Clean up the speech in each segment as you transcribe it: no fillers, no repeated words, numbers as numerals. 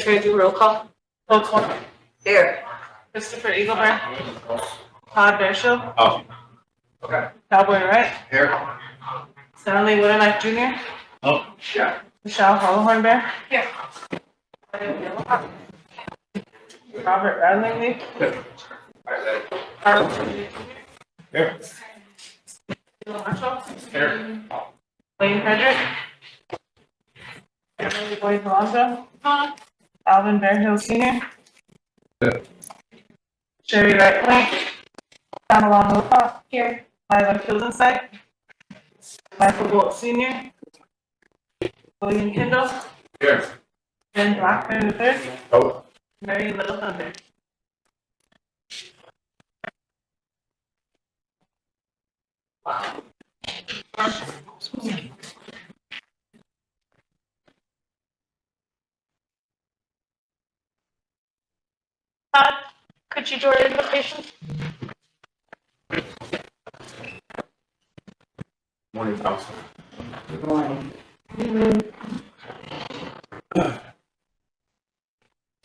Secretary, do roll call. Roll call. Here. Christopher Eagleburn. Todd Bearshill. Oh. Okay. Cowboy Wright. Here. Stanley Woodenite Jr. Oh. Yeah. Michelle Hollowhorn Bear. Here. Robert Radley. Here. Marshall. Here. Wayne Frederick. Emily Boyd Alonso. Alvin Bearhill Sr. Here. Sherry Wright Blank. Pamela Wilcox. Here. Lila Kildensight. Michael Bolt Sr. William Kendall. Here. Ben Blackburn III. Oh. Mary Little Thunder. Todd, could you do our invocation? Morning, Council. Good morning.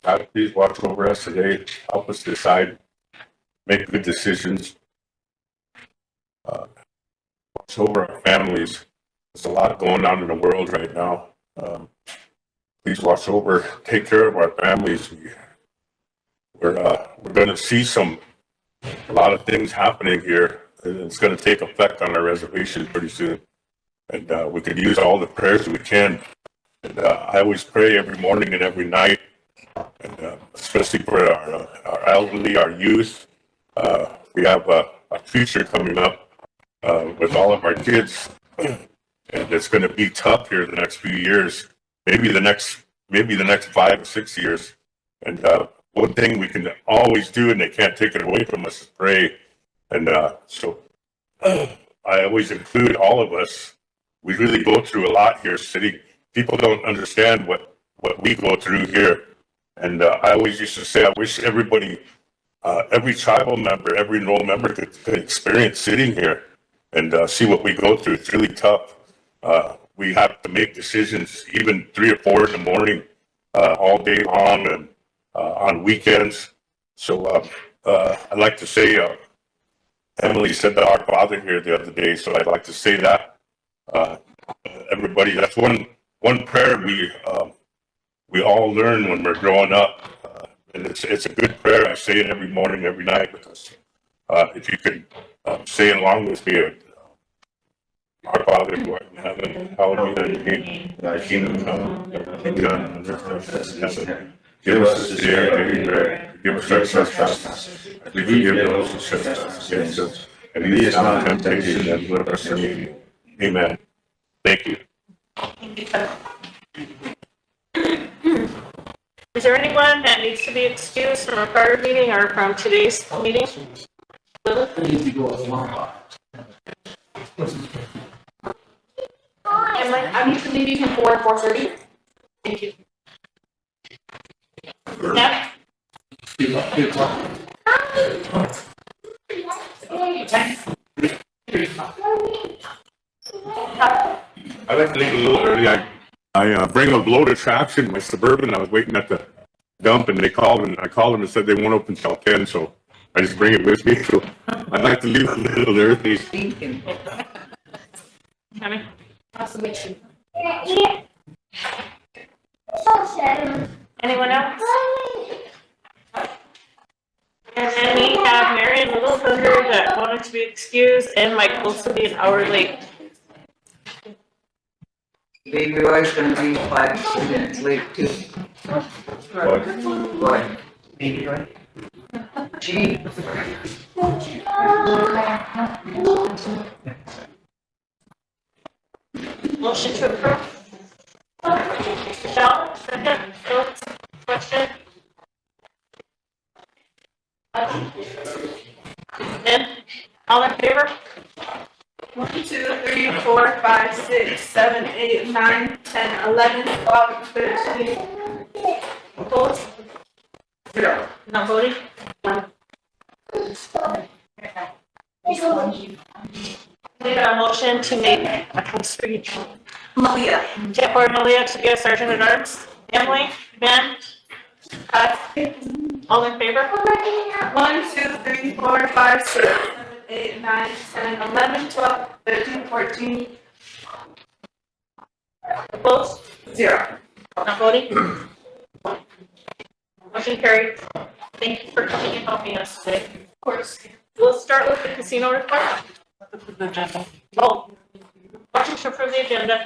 God, please watch over us today. Help us decide, make good decisions. Watch over our families. There's a lot going on in the world right now. Please watch over, take care of our families. We're going to see a lot of things happening here. And it's going to take effect on our reservation pretty soon. And we could use all the prayers we can. And I always pray every morning and every night, and especially for our elderly, our youth. We have a future coming up with all of our kids, and it's going to be tough here the next few years, maybe the next 5 or 6 years. And one thing we can always do, and they can't take it away from us, is pray. And so I always include all of us. We really go through a lot here, city. People don't understand what we go through here. And I always used to say, I wish everybody, every tribal member, every enrolled member could experience sitting here and see what we go through. It's really tough. We have to make decisions even 3 or 4 in the morning, all day long, and on weekends. So I'd like to say, Emily said the Our Father here the other day, so I'd like to say that. Everybody, that's one prayer we all learn when we're growing up, and it's a good prayer. I say it every morning, every night, because if you could say it along with me, Our Father who art in heaven, hallowed be thy name. Thy kingdom come, thy will be done on earth as it is in heaven. Give us this day our daily bread. Forgive us our trespasses, as we forgive those who trespass against us. And lead us not into temptation, and deliver us from evil. Amen. Thank you. Is there anyone that needs to be excused from a prior meeting or from today's meeting? I need to go at 1 o'clock. I need to leave you before 4:30. Thank you. Yep. 2 o'clock. I like to leave a little early. I bring a load of trash in my Suburban. I was waiting at the dump, and I called them and said they won't open till 10, so I just bring it with me. So I'd like to leave a little early. Tammy? Anyone else? And then we have Mary and Little Thunder that wanted to be excused, and Michael to be an hour late. Baby Roy's gonna be 5 minutes late too. Roy. Baby Roy. Gee. Motion to approve. Michelle, second. Votes. Question. Ben, all in favor? 1, 2, 3, 4, 5, 6, 7, 8, 9, 10, 11, 12, 13. Opposed? 0. Not voting? 1. We got a motion to make a speech. Malia. Or Malia to be a sergeant at arms. Emily, Ben, All in favor? 1, 2, 3, 4, 5, 6, 7, 8, 9, 10, 11, 12, 13, 14, Opposed? 0. Not voting? Motion carried. Thank you for coming and helping us today. Of course. We'll start with the casino report. Oh, motion to approve the agenda.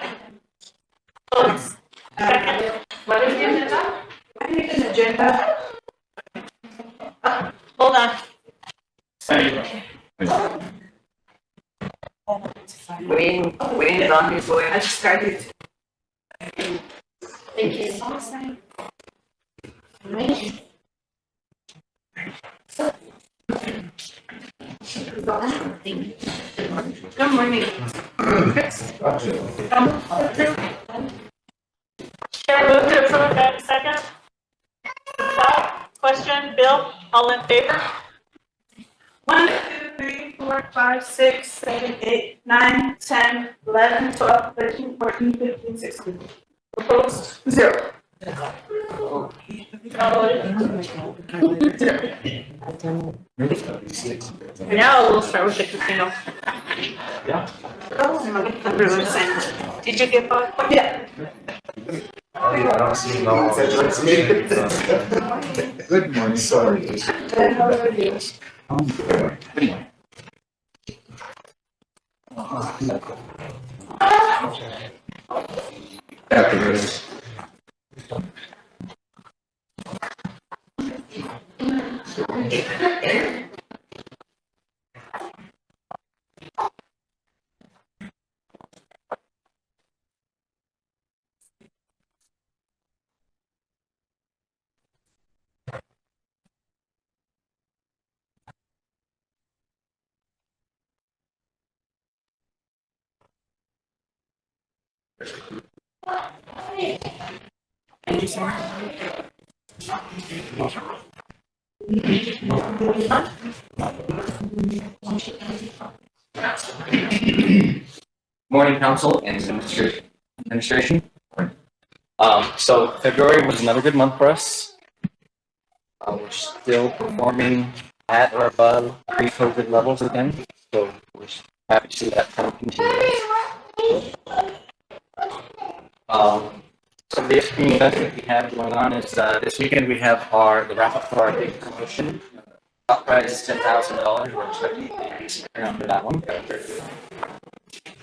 Votes. Second. What is the agenda? I need an agenda. Hold on. Wayne is on his way. I just got it. Thank you. Good morning. Chair move to approve that second. Question, Bill, all in favor? 1, 2, 3, 4, 5, 6, 7, 8, 9, 10, 11, 12, 13, 14, 15, 16. Opposed? 0. Not voting? Now we'll start with the casino. Did you get both? Yeah. Good morning, sorry. After this. Morning, council and administration. So February was another good month for us. We're still performing at or above pre-COVID levels again, so we're happy to see that kind of continue. Some of the upcoming events that we have going on is this weekend we have the wrap up for our big promotion. Top prize is $10,000. We're expecting a decent turnout for that one.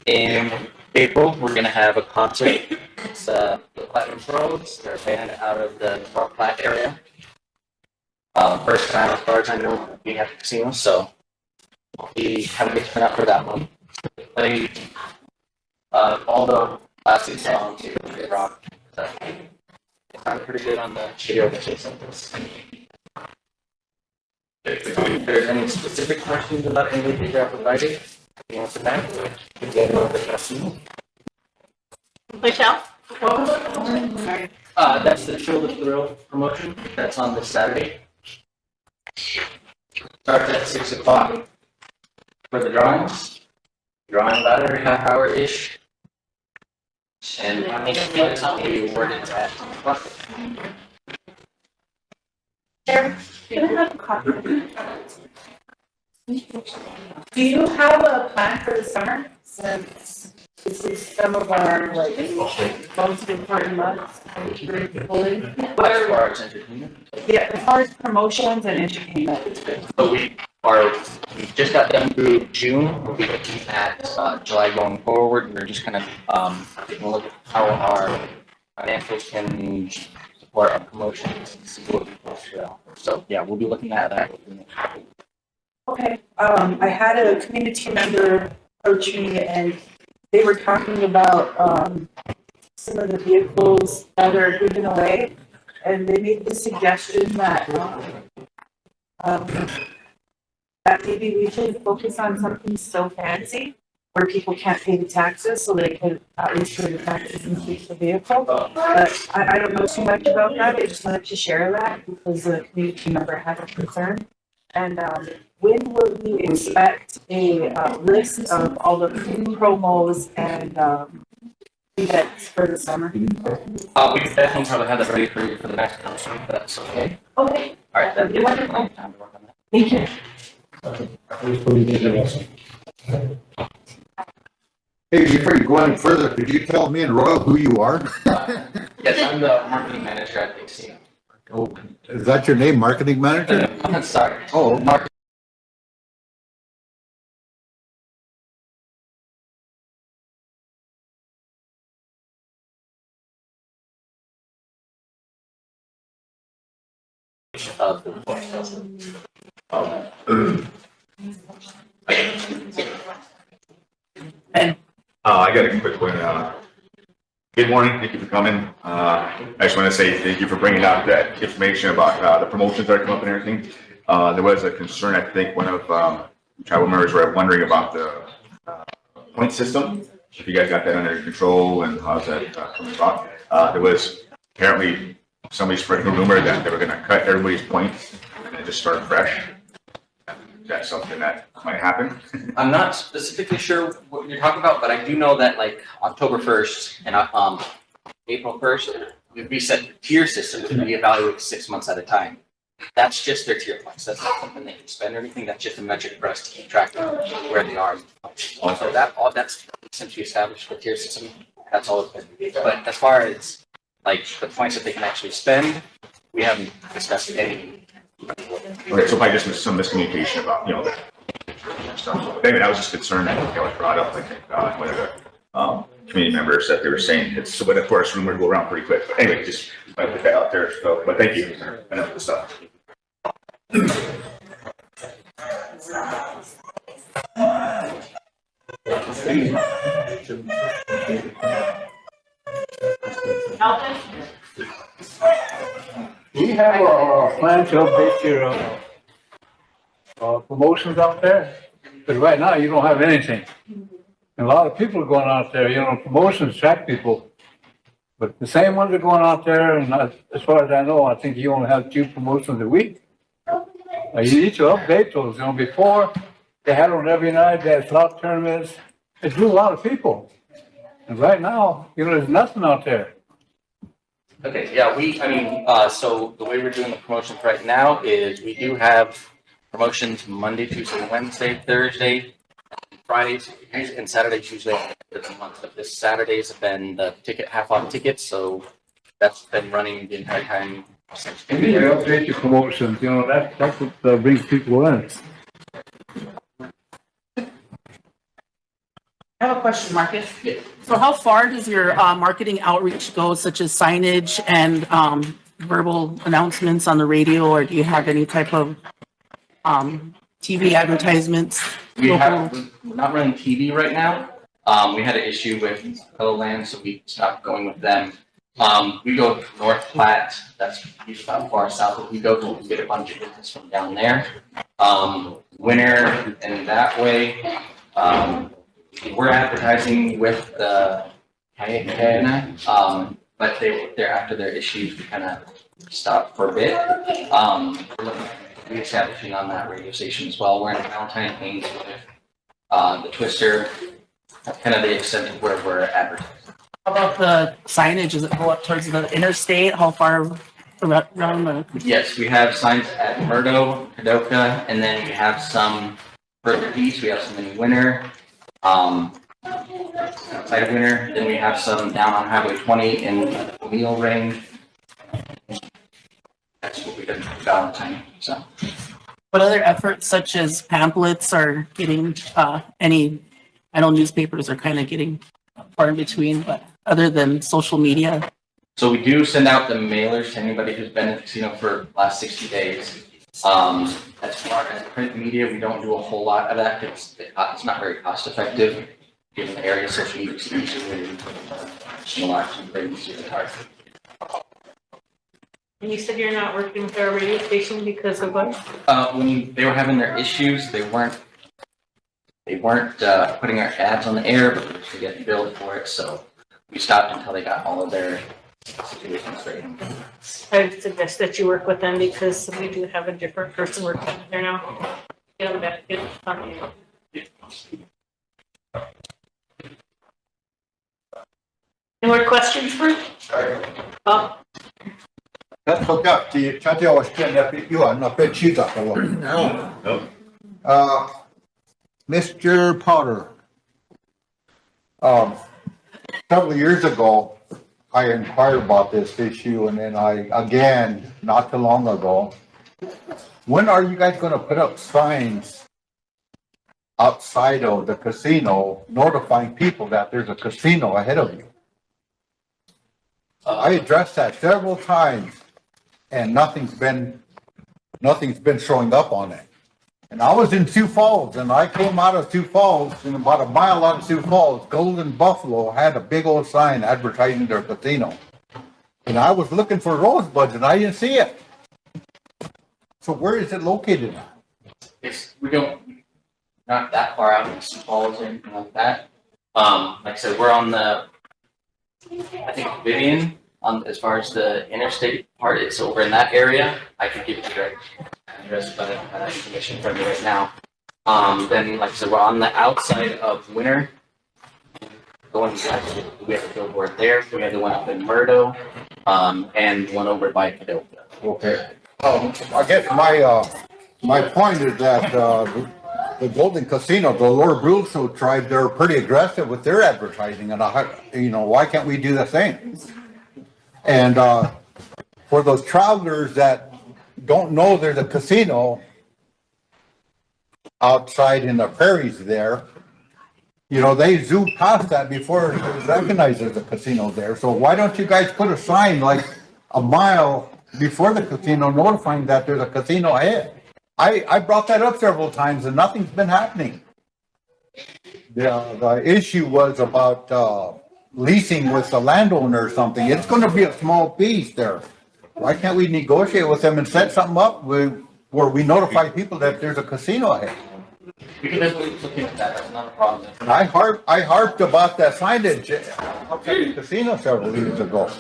In April, we're going to have a concert. It's the Platinum Pros. They're a band out of the North Platte area. First time, as far as I know, being at the casino, so we'll be having a good turnout for that one. Play all the classic songs, rock. It sounded pretty good on the video that they sent us. If there's any specific questions about anything that I provided, you want to back? Get over the question. Michelle? That's the Chill the Thrill promotion. That's on this Saturday. Starts at 6 o'clock for the drawings. Drawing about every half hour-ish. And I think it's will be awarded at 10 o'clock. Can I have a copy? Do you have a plan for the summer? Since this is some of our most important months. As far as entertainment. Yeah, as far as promotions and entertainment. So we just got done through June. We'll be looking at July going forward. We're just kind of taking a look at how our financials can support our promotions and see what we can do. So yeah, we'll be looking at that. Okay, I had a community member approach me and they were talking about some of the vehicles that are given away. And they made the suggestion that that maybe we should focus on something so fancy where people can't pay the taxes, so they could at least pay the taxes and keep the vehicle. But I don't know too much about that. I just wanted to share that because the community member had a concern. And when will we expect a list of all the food promos and events for the summer? We definitely probably have that ready for you for the next council, if that's okay. Okay. All right, then. Wonderful. Time to work on that. Thank you. Hey, before you go any further, could you tell me and Royal who you are? Yes, I'm the marketing manager at the casino. Oh, is that your name, marketing manager? I'm sorry. Oh, Mark. Of the I got a quick one. Good morning. Thank you for coming. I just want to say thank you for bringing out that information about the promotions that are coming up and everything. There was a concern, I think, one of tribal members were wondering about the point system. If you guys got that under control and how's that coming about? There was apparently somebody spreading a rumor that they were going to cut everybody's points and just start fresh. Is that something that might happen? I'm not specifically sure what you're talking about, but I do know that like October 1st and April 1st, we reset the tier system to reevaluate 6 months at a time. That's just their tier points. That's not something they can spend or anything. That's just a metric for us to keep track of where they are. So that's essentially established for tier system. That's all it's been. But as far as like the points that they can actually spend, we haven't discussed any. Okay, so probably just some miscommunication about, that stuff. So anyway, I was just concerned that it was brought up, like, one of the community members that they were saying it's, but of course, rumor go around pretty quick. But anyway, just I put that out there. So, but thank you for enough of the stuff. Alvin? Do you have a plan to update your promotions out there? Because right now you don't have anything. And a lot of people are going out there, promotions attract people. But the same ones are going out there, and as far as I know, I think you only have 2 promotions a week. You need to update those. Before they had them every night, they had slot tournaments. It drew a lot of people. And right now, there's nothing out there. Okay, yeah, so the way we're doing the promotions right now is we do have promotions Monday, Tuesday, Wednesday, Thursday, Fridays, and Saturdays usually at the end of the month. But this Saturdays have been the half-off tickets, so that's been running the entire time. You need to update your promotions, that's what brings people in. I have a question, Marcus. Yeah. So how far does your marketing outreach go, such as signage and verbal announcements on the radio, or do you have any type of TV advertisements? We're not running TV right now. We had an issue with Land, so we stopped going with them. We go to North Platte, that's usually about far south. If we go to, we get a bunch of business from down there. Winter and that way. We're advertising with the Hayana, but they're after their issues, we kind of stopped for a bit. We're looking at reestablishing on that radio station as well. We're in Valentine Haynes with the Twister. That's kind of the extent of where we're advertising. How about the signage? Does it go up towards the interstate? How far around the? Yes, we have signs at Murdo, Kadoka, and then we have some further east. We have some in Winter. Outside of Winter, then we have some down on Highway 20 in the Meal Range. That's what we did for Valentine. So, What other efforts, such as pamphlets, are getting any? I know newspapers are kind of getting far in between, but other than social media. so we do send out the mailers to anybody who's been in the casino for the last 60 days. As far as print media, we don't do a whole lot of that because it's not very cost effective given the area social media is usually hard. And you said you're not working with our radio station because of what? When they were having their issues, they weren't putting our ads on the air, but we were getting billed for it, so we stopped until they got all of their situations straight. I would suggest that you work with them because we do have a different person working there now. Get them back, get them on. Any more questions, Bruce? Bob? Mr. Potter. Several years ago, I inquired about this issue and then again, not too long ago. When are you guys gonna put up signs outside of the casino notifying people that there's a casino ahead of you? I addressed that several times and nothing's been showing up on it. And I was in Sioux Falls and I came out of Sioux Falls and about a mile out of Sioux Falls, Golden Buffalo had a big old sign advertising their casino. And I was looking for Rosebud and I didn't see it. So where is it located at? We don't, not that far out in Sioux Falls or anything like that. Like I said, we're on the, I think Vivian, as far as the interstate part, it's over in that area. I could give you the direct address, but I don't have that information from you right now. Then, like I said, we're on the outside of Winter. Going back, we have a billboard there. We have the one up in Murdo, and one over by Cadoga. Okay. I guess my point is that, the Golden Casino, the Lower Brulso tribe, they're pretty aggressive with their advertising and why can't we do the same? And, for those travelers that don't know there's a casino outside in the prairies there, they zoom past that before it was recognized as a casino there. So why don't you guys put a sign like a mile before the casino notifying that there's a casino ahead? I brought that up several times and nothing's been happening. The issue was about leasing with the landowner or something. It's going to be a small piece there. Why can't we negotiate with them and set something up where we notify people that there's a casino ahead? We can definitely look into that. That's not a problem. I harped about that signage outside the casino several years ago.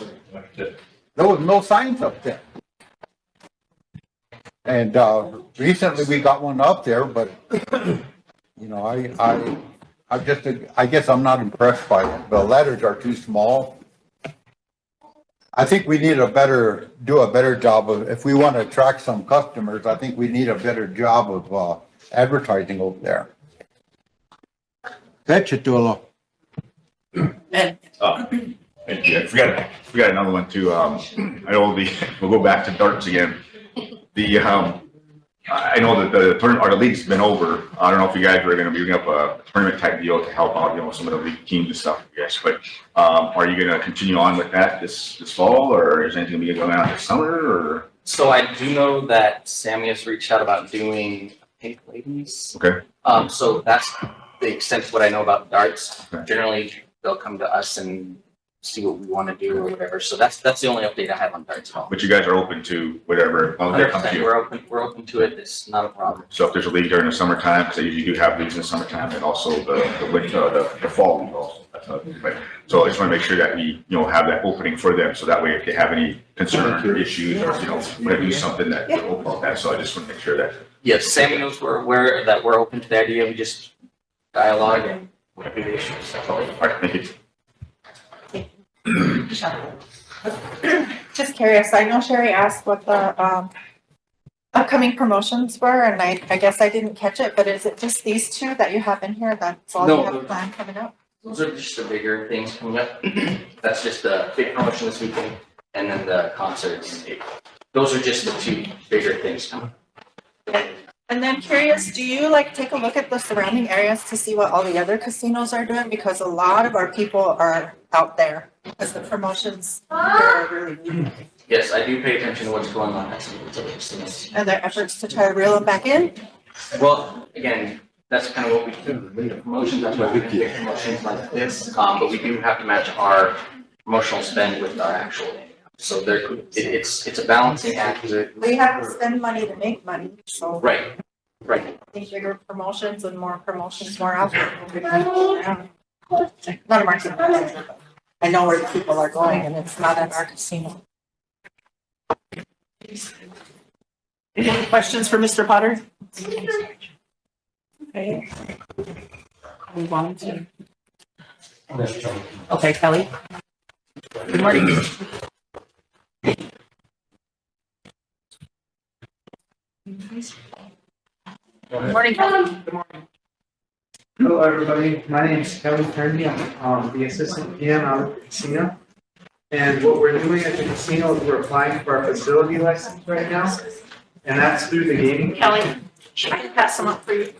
There was no signs up there. And recently we got one up there, but I guess I'm not impressed by it. The letters are too small. I think we need do a better job of, if we want to attract some customers, I think we need a better job of advertising over there. Fetch it to a And yeah, I forgot another one too. I know we'll go back to darts again. I know that the tournament or the league's been over. I don't know if you guys are going to be doing up a tournament type deal to help out, some of the league teams and stuff. Yes, but are you going to continue on with that this fall, or is anything going to be going on this summer? Or So I do know that Sammy has reached out about doing Pink Ladies. Okay. So that's the extent of what I know about darts. Okay. Generally, they'll come to us and see what we want to do or whatever. So that's the only update I have on darts at all. But you guys are open to whatever. They come to you. We're open to it. It's not a problem. So if there's a league during the summertime, because they usually do have leagues in the summertime, and also the winter, the fall league also. Right. So I just want to make sure that we, have that opening for them, so that way if they have any concerns or issues, or want to do something that we're open about that. So I just want to make sure that. Yes, Sammy knows that we're open to the idea. We just dialogue and whatever the issues. So, All right, thank you. Just curious, I know Sherry asked what the upcoming promotions were, and I guess I didn't catch it, but is it just these two that you have in here? That's all you have planned coming up? Those are just the bigger things coming up. That's just the big promotion this weekend, and then the concerts. Those are just the two bigger things coming up. And then curious, do you take a look at the surrounding areas to see what all the other casinos are doing? Because a lot of our people are out there because the promotions are really needed. Yes, I do pay attention to what's going on at some of the other casinos. And their efforts to try to reel them back in? Well, again, that's kind of what we do. The promotions, that's why we do promotions like this. But we do have to match our promotional spend with our actual income. So it's a balancing act. We have to spend money to make money, so. Right. I think bigger promotions and more promotions more often. Not a marketing, but I know where the people are going and it's not at our casino. Any more questions for Mr. Potter? Okay. Move on to. Okay, Kelly. Good morning. Good morning, Kelly. Good morning. Hello, everybody. My name is Kevin Kearney. I'm the assistant PM out at the casino. And what we're doing at the casino is we're applying for our facility license right now. And that's through the gaming. Kelly, I can pass them up for you.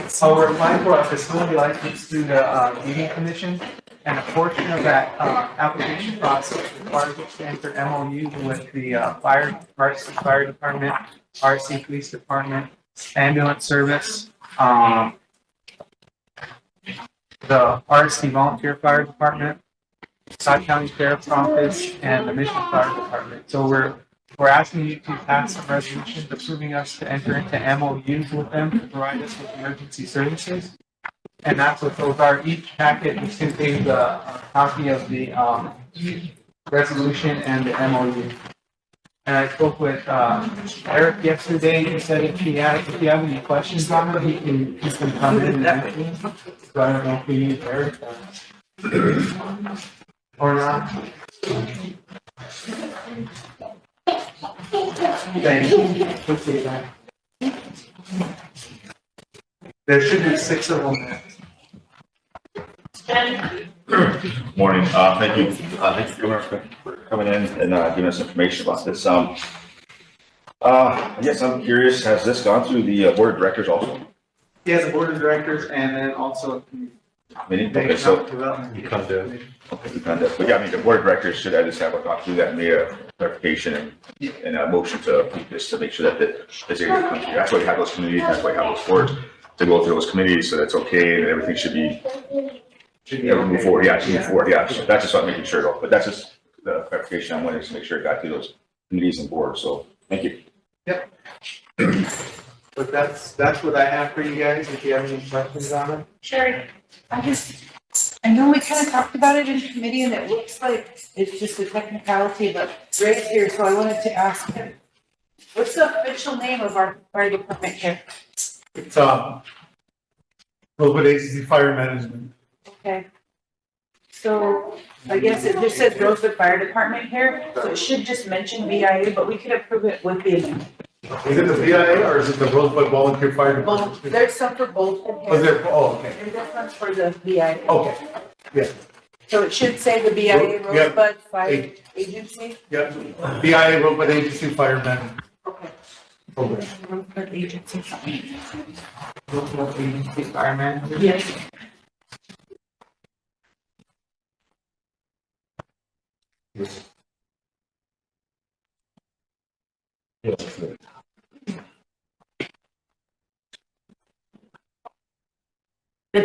So we're applying for our facility license through the gaming commission. And a portion of that application process requires us to enter MOUs with the RST Fire Department, RST Police Department, Ambulance Service, the RST Volunteer Fire Department, Scott County Sheriff's Office, and the Mission Fire Department. So we're asking you to pass some resolutions approving us to enter into MOUs with them to provide us with emergency services. And that's what those are. Each packet contains a copy of the resolution and the MOU. And I spoke with Eric yesterday. He said if you have any questions on it, he can come in and answer them. So I don't know if we need Eric or not. Thank you. Appreciate that. There should be 6 of them. Morning, thank you, Governor, for coming in and giving us information about this. Yes, I'm curious, has this gone through the board of directors also? Yeah, the board of directors and then also Meeting, okay, so, development. okay, but yeah, I mean, the board of directors should at least have a gone through that, made a clarification and a motion to approve this to make sure that this area comes through. That's why you have those committees, that's why you have those boards to go through those committees, so that's okay, and everything should be. Move forward, yeah, to move forward, yeah, so that's just what I'm making sure of, but that's just the clarification I wanted to make sure it got through those committees and boards, so, thank you. Yep. But that's what I have for you guys, if you have any questions on it. Sherry. I know we kind of talked about it in committee and it looks like it's just a technicality, but right here, so I wanted to ask him, what's the official name of our fire department here? It's Rosebud Agency Fire Management. Okay. So I guess it just says Rosebud Fire Department here, so it should just mention BIA, but we could approve it with the amendment. Is it the BIA or is it the Rosebud Volunteer Fire Department? Both, there's some for both in Was here. there, oh, okay, And this one's for the BIA. okay, yeah, So it should say the BIA Yeah. Rosebud Fire Agency. yeah, BIA Rosebud Agency Fire Management Okay. Program. Rosebud Agency. Rosebud Agency Fireman. Yes.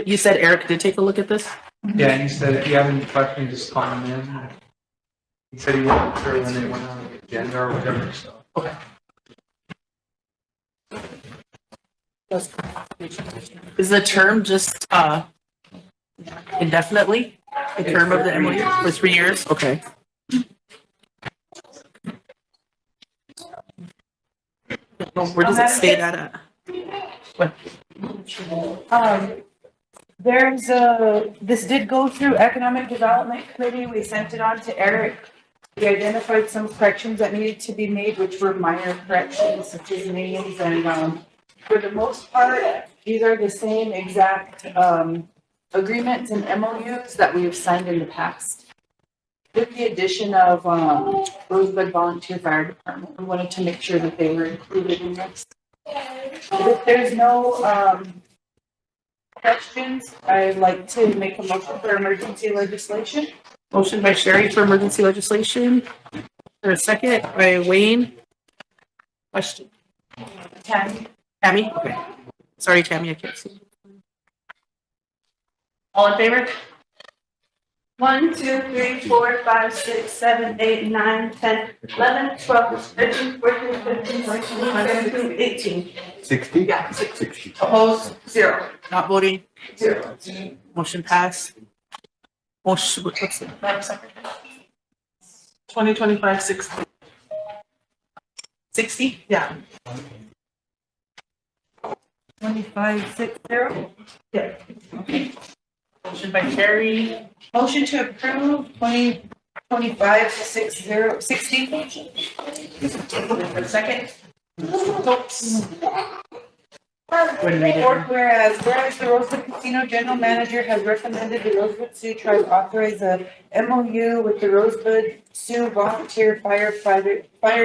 You said Eric did take a look at this? Yeah, and he said if you have any questions, just call him in. He said he wasn't sure when they went on the agenda or whatever, so. Okay. Is the term just indefinitely? The term of the MOU for 3 years? Okay. Where does it state that at? What? This did go through Economic Development Committee. We sent it on to Eric. We identified some corrections that needed to be made, which were minor corrections, such as names, and, for the most part, these are the same exact, agreements and MOUs that we have signed in the past. With the addition of, Rosebud Volunteer Fire Department, we wanted to make sure that they were included in this. If there's no, questions, I'd like to make a motion for emergency legislation. Motion by Sherry for emergency legislation. For a second by Wayne. Question. Tammy? Tammy? Okay. Sorry, Tammy, I can't see. All in favor? 1, 2, 3, 4, 5, 6, 7, 8, 9, 10, 11, 12, 13, 14, 15, 16, 17, 18. 60? Yeah, 60. Opposed? 0. Not voting. 0. Motion passed. Motion, what's it? 2025-60. 60? Yeah. 25, 6, 0? Yeah. Okay. Motion by Sherry, Motion to approve 2025-60. second. Oops. Go ahead and read it. Fourth, whereas the Rosebud Casino General Manager has recommended the Rosebud Sioux Tribe authorize a MOU with the Rosebud Sioux Volunteer Fire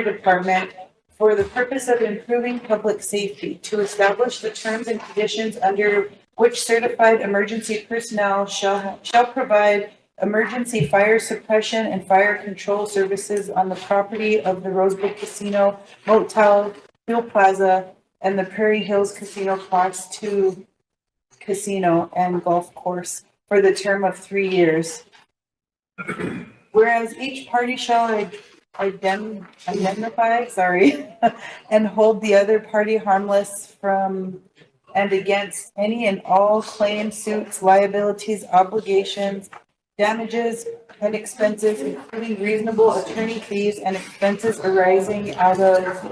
Department for the purpose of improving public safety, to establish the terms and conditions under which certified emergency personnel shall provide emergency fire suppression and fire control services on the property of the Rosebud Casino Motel, Fuel Plaza, and the Prairie Hills Casino Class 2 Casino and Golf Course for the term of 3 years. Whereas each party shall identify, and hold the other party harmless from and against any and all claims, suits, liabilities, obligations, damages, and expenses, including reasonable attorney fees and expenses arising out of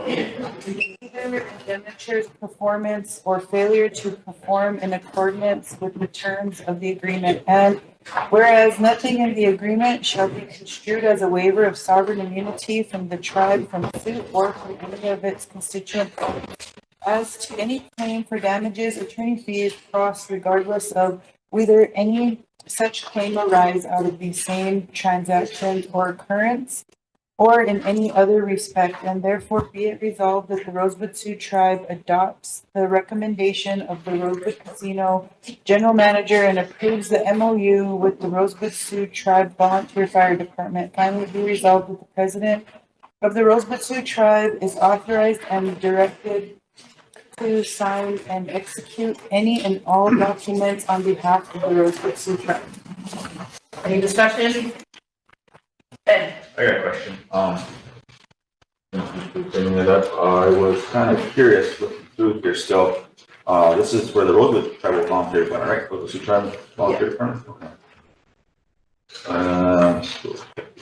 either indemniture's performance or failure to perform in accordance with the terms of the agreement. And whereas nothing in the agreement shall be construed as a waiver of sovereign immunity from the tribe from suit or from any of its constituent parties as to any claim for damages, attorney fees, costs, regardless of whether any such claim arise out of the same transaction or occurrence or in any other respect, and therefore be it resolved that the Rosebud Sioux Tribe adopts the recommendation of the Rosebud Casino General Manager and approves the MOU with the Rosebud Sioux Tribe Volunteer Fire Department. Finally, be resolved that the President of the Rosebud Sioux Tribe is authorized and directed to sign and execute any and all documents on behalf of the Rosebud Sioux Tribe. Any discussion? Ben? I got a question. Bringing it up, I was kind of curious with food here still. This is for the Rosebud Tribal Volunteer Department, right? Rosebud Sioux Tribe Volunteer Department? Okay.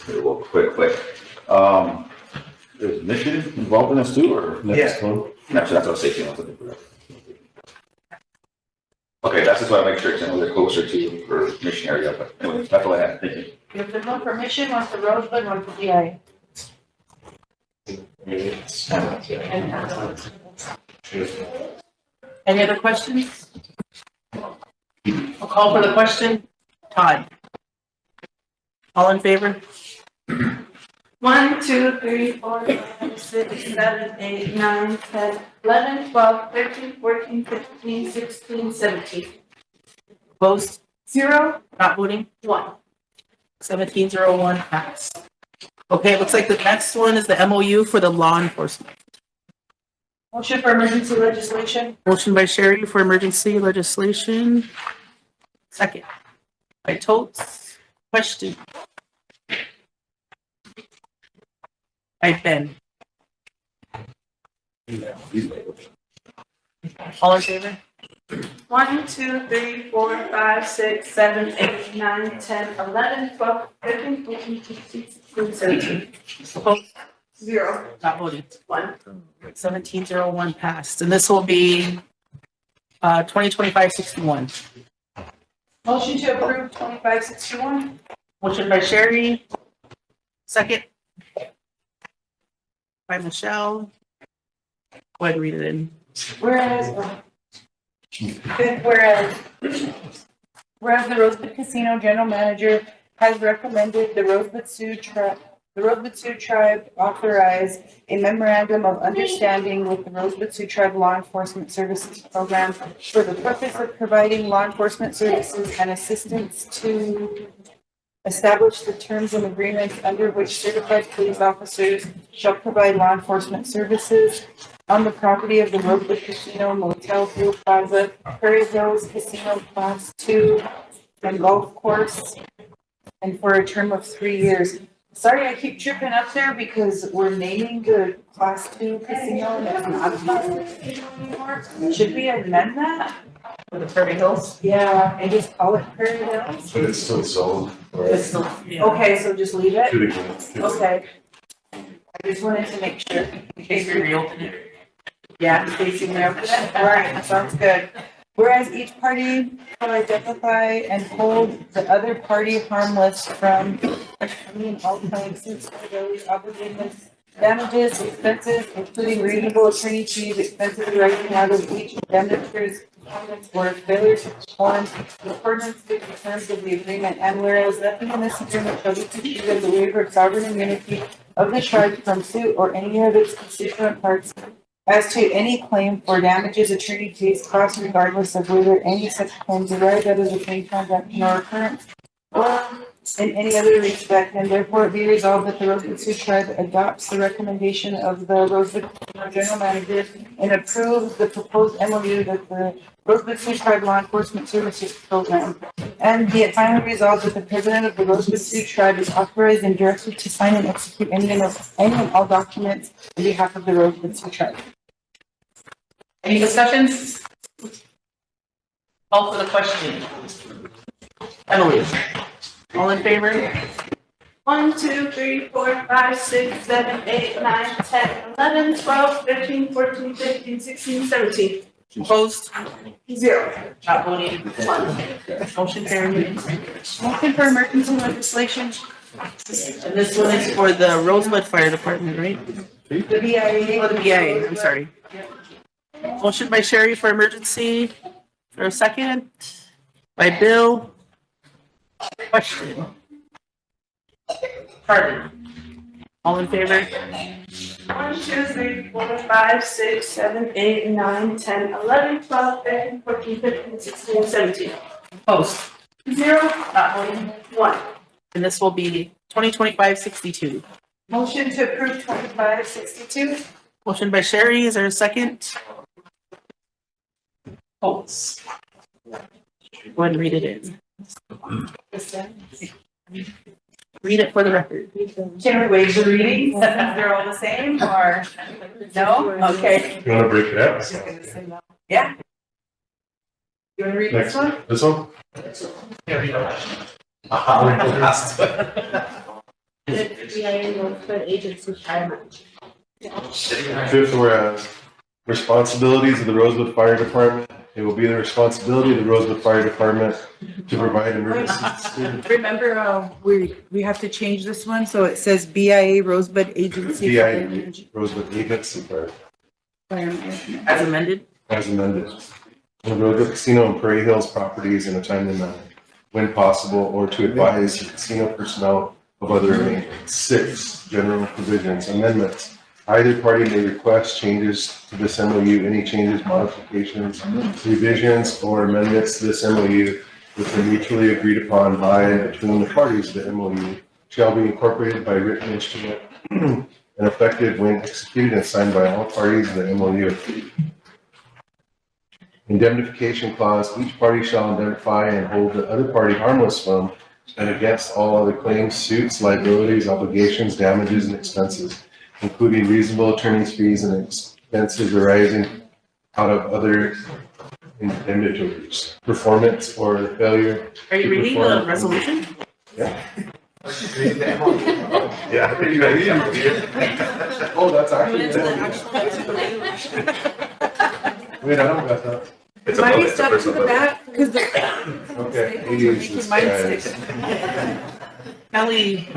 Real quick. Is Michigan involved in this too, or? Yes. Actually, that's what I was thinking. Okay, that's just what I make sure, because I know they're closer to for Mission area, but anyway, that's all I had. Thank you. If there's no permission, one for Rosebud, one for DI. Any other questions? I'll call for the question. Todd? All in favor? 1, 2, 3, 4, 5, 6, 7, 8, 9, 10, 11, 12, 13, 14, 15, 16, 17. Opposed? 0, Not voting? 1. 1701 passed. Okay, it looks like the next one is the MOU for the law enforcement. Motion for emergency legislation. Motion by Sherry for emergency legislation. Second. By Totes. Question. By Ben. All in favor? 1, 2, 3, 4, 5, 6, 7, 8, 9, 10, 11, 12, 13, 14, 15, 16, 17. Opposed? 0. Not voting. 1. 1701 passed. And this will be 2025-61. Motion to approve 2561. Motion by Sherry. Second. By Michelle. Go ahead and read it in. Whereas the Rosebud Casino General Manager has recommended the Rosebud Sioux Tribe authorize a memorandum of understanding with the Rosebud Sioux Tribe Law Enforcement Services Program for the purpose of providing law enforcement services and assistance to establish the terms and agreements under which certified police officers shall provide law enforcement services on the property of the Rosebud Casino Motel, Fuel Plaza, Prairie Hills Casino Class 2 and Golf Course, and for a term of 3 years. Sorry, I keep tripping up there because we're naming the Class 2 casino and it's not a Class 2 casino anymore. Should we amend that? For the Prairie Hills? Yeah, and just call it Prairie Hills? But it's still sold. It's still, yeah. Okay, so just leave it? To the- Okay. I just wanted to make sure. In case we reopen it. Yeah, in case you reopen it. All right, sounds good. Whereas each party shall identify and hold the other party harmless from any and all claims, suits, liabilities, obligations, damages, expenses, including reasonable attorney fees, expenses arising out of each indemnity's performance or failure to perform in accordance with the terms of the agreement. And whereas nothing in this agreement shall be construed as a waiver of sovereign immunity of the tribe from suit or any of its constituent parts as to any claim for damages, attorney fees, costs, regardless of whether any such claims arise out of the same transaction or occurrence or in any other respect, and therefore it be resolved that the Rosebud Sioux Tribe adopts the recommendation of the Rosebud General Manager and approves the proposed MOU that the Rosebud Sioux Tribe Law Enforcement Services Program. And be it finally resolved that the President of the Rosebud Sioux Tribe is authorized and directed to sign and execute any and all documents on behalf of the Rosebud Sioux Tribe. Any discussions? Call for the question. Emily, all in favor? 1, 2, 3, 4, 5, 6, 7, 8, 9, 10, 11, 12, 13, 14, 15, 16, 17. Opposed? 0. Not voting? 1. Motion carried. Motion for emergency legislation. And this one is for the Rosebud Fire Department, right? The BIA. Oh, the BIA, I'm sorry. Motion by Sherry for emergency. For a second. By Bill. Question. Pardon. All in favor? 1, 2, 3, 4, 5, 6, 7, 8, 9, 10, 11, 12, 13, 14, 15, 16, 17. Opposed? 0. Not voting? 1. And this will be 2025-62. Motion to approve 2562. Motion by Sherry, is there a second? Holtz. Go ahead and read it in. Read it for the record. Can we waive the reading? They're all the same or no? Okay. You wanna break it out? Just gonna say no. Yeah. You wanna read this one? This one? Fifth, whereas responsibilities of the Rosebud Fire Department, it will be the responsibility of the Rosebud Fire Department to provide emergency. Remember, we have to change this one, so it says BIA Rosebud Agency. BIA, Rosebud Agency Fire, As amended? as amended. The Rosebud Casino and Prairie Hills properties in a timely manner, when possible, or to advise the casino personnel of other arrangements. 6, general provisions, amendments. Either party may request changes to this MOU, any changes, modifications, revisions, or amendments to this MOU which are mutually agreed upon by and between the parties of the MOU shall be incorporated by written instrument and effective when executed and signed by all parties of the MOU. Indemnification clause, each party shall indemnify and hold the other party harmless from and against all other claims, suits, liabilities, obligations, damages, and expenses, including reasonable attorney's fees and expenses arising out of other indemnitors, performance or the failure. Are you to reading perform- the resolution? Yeah. Yeah. Oh, that's actually. Wait, I don't got that. It's Might be it's stuck to the back because the. Okay. Making mine stick. Kelly.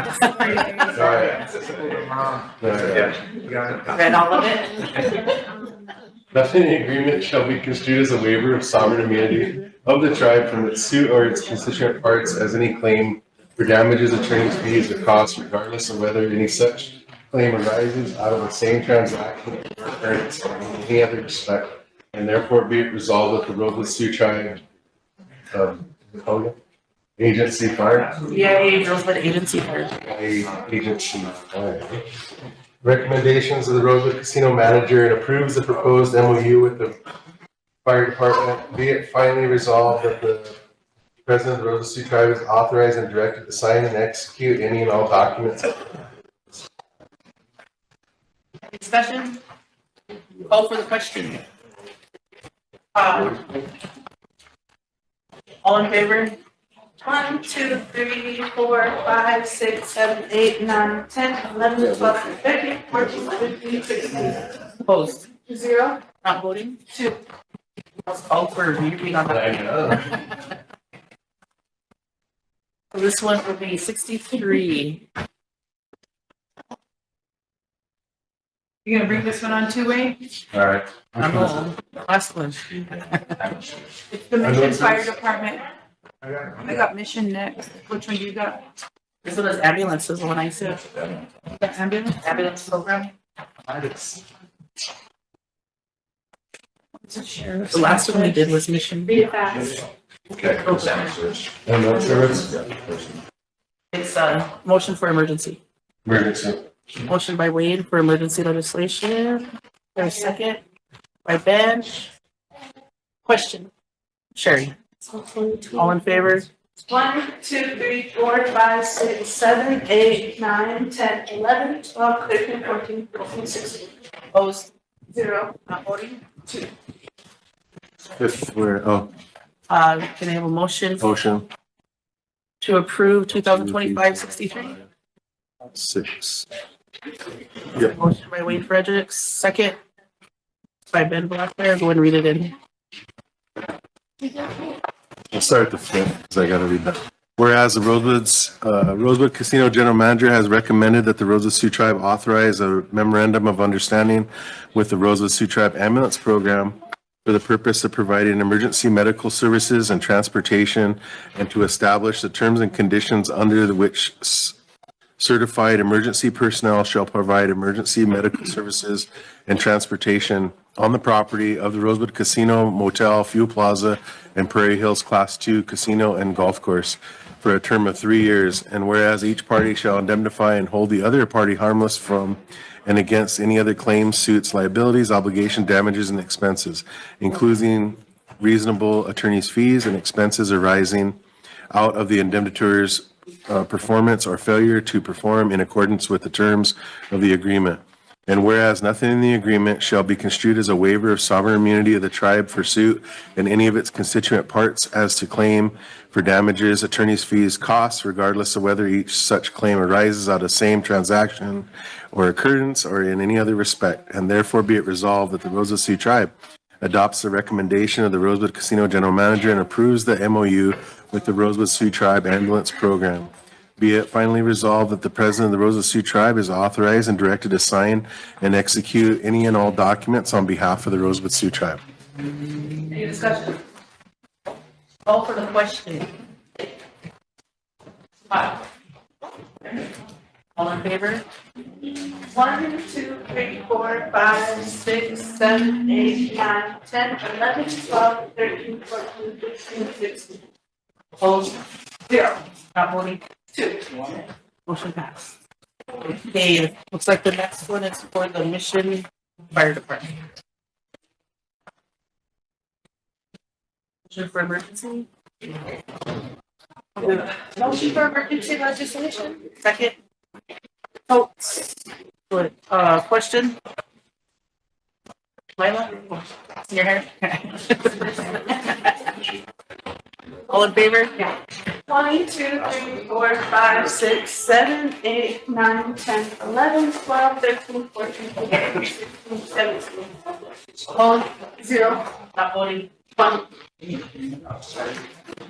Yeah. Read all of it? Nothing in the agreement shall be construed as a waiver of sovereign immunity of the tribe from its suit or its constituent parts as any claim for damages, attorney's fees, or costs, regardless of whether any such claim arises out of the same transaction or occurrence or in any other respect, and therefore be it resolved that the Rosebud Sioux Tribe Agency Fire. BIA Rosebud Agency Fire. Agency Fire. Recommendations of the Rosebud Casino Manager and approves the proposed MOU with the Fire Department. Be it finally resolved that the President of the Rosebud Sioux Tribe is authorized and directed to sign and execute any and all documents. Discussion? Call for the question. All in favor? 1, 2, 3, 4, 5, 6, 7, 8, 9, 10, 11, 12, 13, 14, 15, 16. Opposed? 0. Not voting? 2. All for reading on that. So this one will be 63. You gonna bring this one on two-way? All right. Last one. It's the Mission Fire Department. I got Mission next. Which one you got? This one is ambulance is the one I said. The ambulance? Ambulance program. The last one we did was mission. Read it fast. Okay. And no service? It's a motion for emergency. Emergency. Motion by Wade for emergency legislation. There's a second by Ben. Question. Sherry. All in favor? 1, 2, 3, 4, 5, 6, 7, 8, 9, 10, 11, 12, 13, 14, 15, 16. Opposed? 0. Not voting? Fifth, where, oh, Can I have a motion motion, to approve 2025-63? 6. Motion by Wade Fredericks, second by Ben Blackbear. Go ahead and read it in. I'll start at the 5th, because I gotta read that. Whereas the Rosebud Casino General Manager has recommended that the Rosebud Sioux Tribe authorize a memorandum of understanding with the Rosebud Sioux Tribe Ambulance Program for the purpose of providing emergency medical services and transportation, and to establish the terms and conditions under which certified emergency personnel shall provide emergency medical services and transportation on the property of the Rosebud Casino, Motel, Fuel Plaza, and Prairie Hills Class 2 Casino and Golf Course for a term of 3 years. And whereas each party shall indemnify and hold the other party harmless from and against any other claims, suits, liabilities, obligation, damages, and expenses, including reasonable attorney's fees and expenses arising out of the indemnitor's performance or failure to perform in accordance with the terms of the agreement. And whereas nothing in the agreement shall be construed as a waiver of sovereign immunity of the tribe for suit and any of its constituent parts as to claim for damages, attorney's fees, costs, regardless of whether each such claim arises out of same transaction or occurrence or in any other respect. And therefore be it resolved that the Rosebud Sioux Tribe adopts the recommendation of the Rosebud Casino General Manager and approves the MOU with the Rosebud Sioux Tribe Ambulance Program. Be it finally resolved that the President of the Rosebud Sioux Tribe is authorized and directed to sign and execute any and all documents on behalf of the Rosebud Sioux Tribe. Any discussion? Call for the question. All in favor? 1, 2, 3, 4, 5, 6, 7, 8, 9, 10, 11, 12, 13, 14, 15, 16. Opposed? 0. Not voting? 2. Motion passed. Okay, looks like the next one is for the Mission Fire Department. Motion for emergency? Motion for emergency legislation? Second? Votes. Good. Question? Lila? Your hair? All in favor? Yeah. 1, 2, 3, 4, 5, 6, 7, 8, 9, 10, 11, 12, 13, 14, 15, 16, 17. Opposed? 0. Not voting? 1.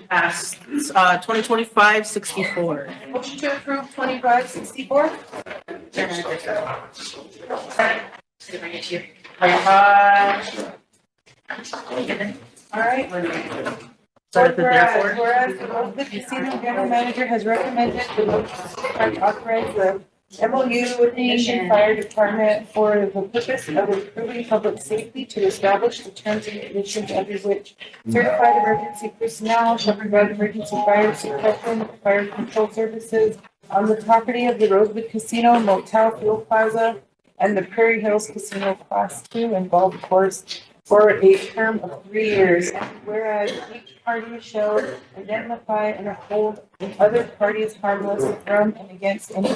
Passed. 2025-64. Motion to approve 2564? All right. Start at the therefore. Whereas the Rosebud Casino General Manager has recommended the Rosebud authorize the MOU with the Mission Fire Department for the purpose of improving public safety to establish the terms and conditions under which certified emergency personnel shall provide emergency fire suppression and fire control services on the property of the Rosebud Casino, Motel, Fuel Plaza, and the Prairie Hills Casino Class 2 and Golf Course for a term of 3 years. Whereas each party shall indemnify and hold the other parties harmless from and against any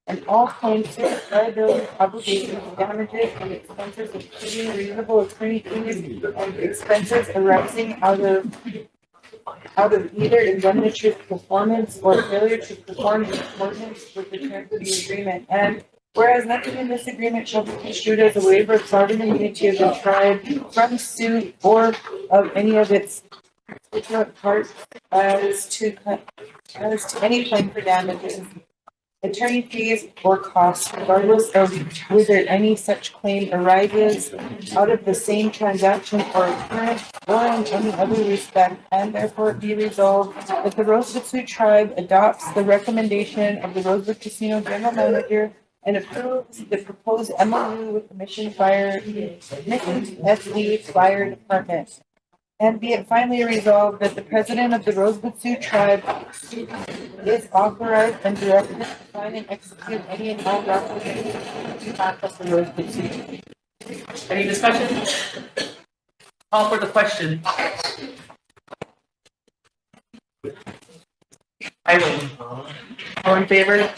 and all claims, suits, liabilities, obligations, damages, and expenses, including reasonable attorney fees and expenses arising out of either indemnity's performance or failure to perform in accordance with the terms of the agreement. And Whereas nothing in this agreement shall be construed as a waiver of sovereign immunity of the tribe from suit or of any of its constituent parts as to any claim for damages, attorney fees, or costs, regardless of whether any such claim arises out of the same transaction or occurrence or in any other respect, and therefore be resolved that the Rosebud Sioux tribe adopts the recommendation of the Rosebud Casino General Manager and approves the proposed MOU with the Mission SE Fire Department. And be it finally resolved that the president of the Rosebud Sioux tribe is authorized and directed to sign and execute any and all documents on behalf of the Rosebud Sioux. Any discussion? Call for the question. I will. All in favor?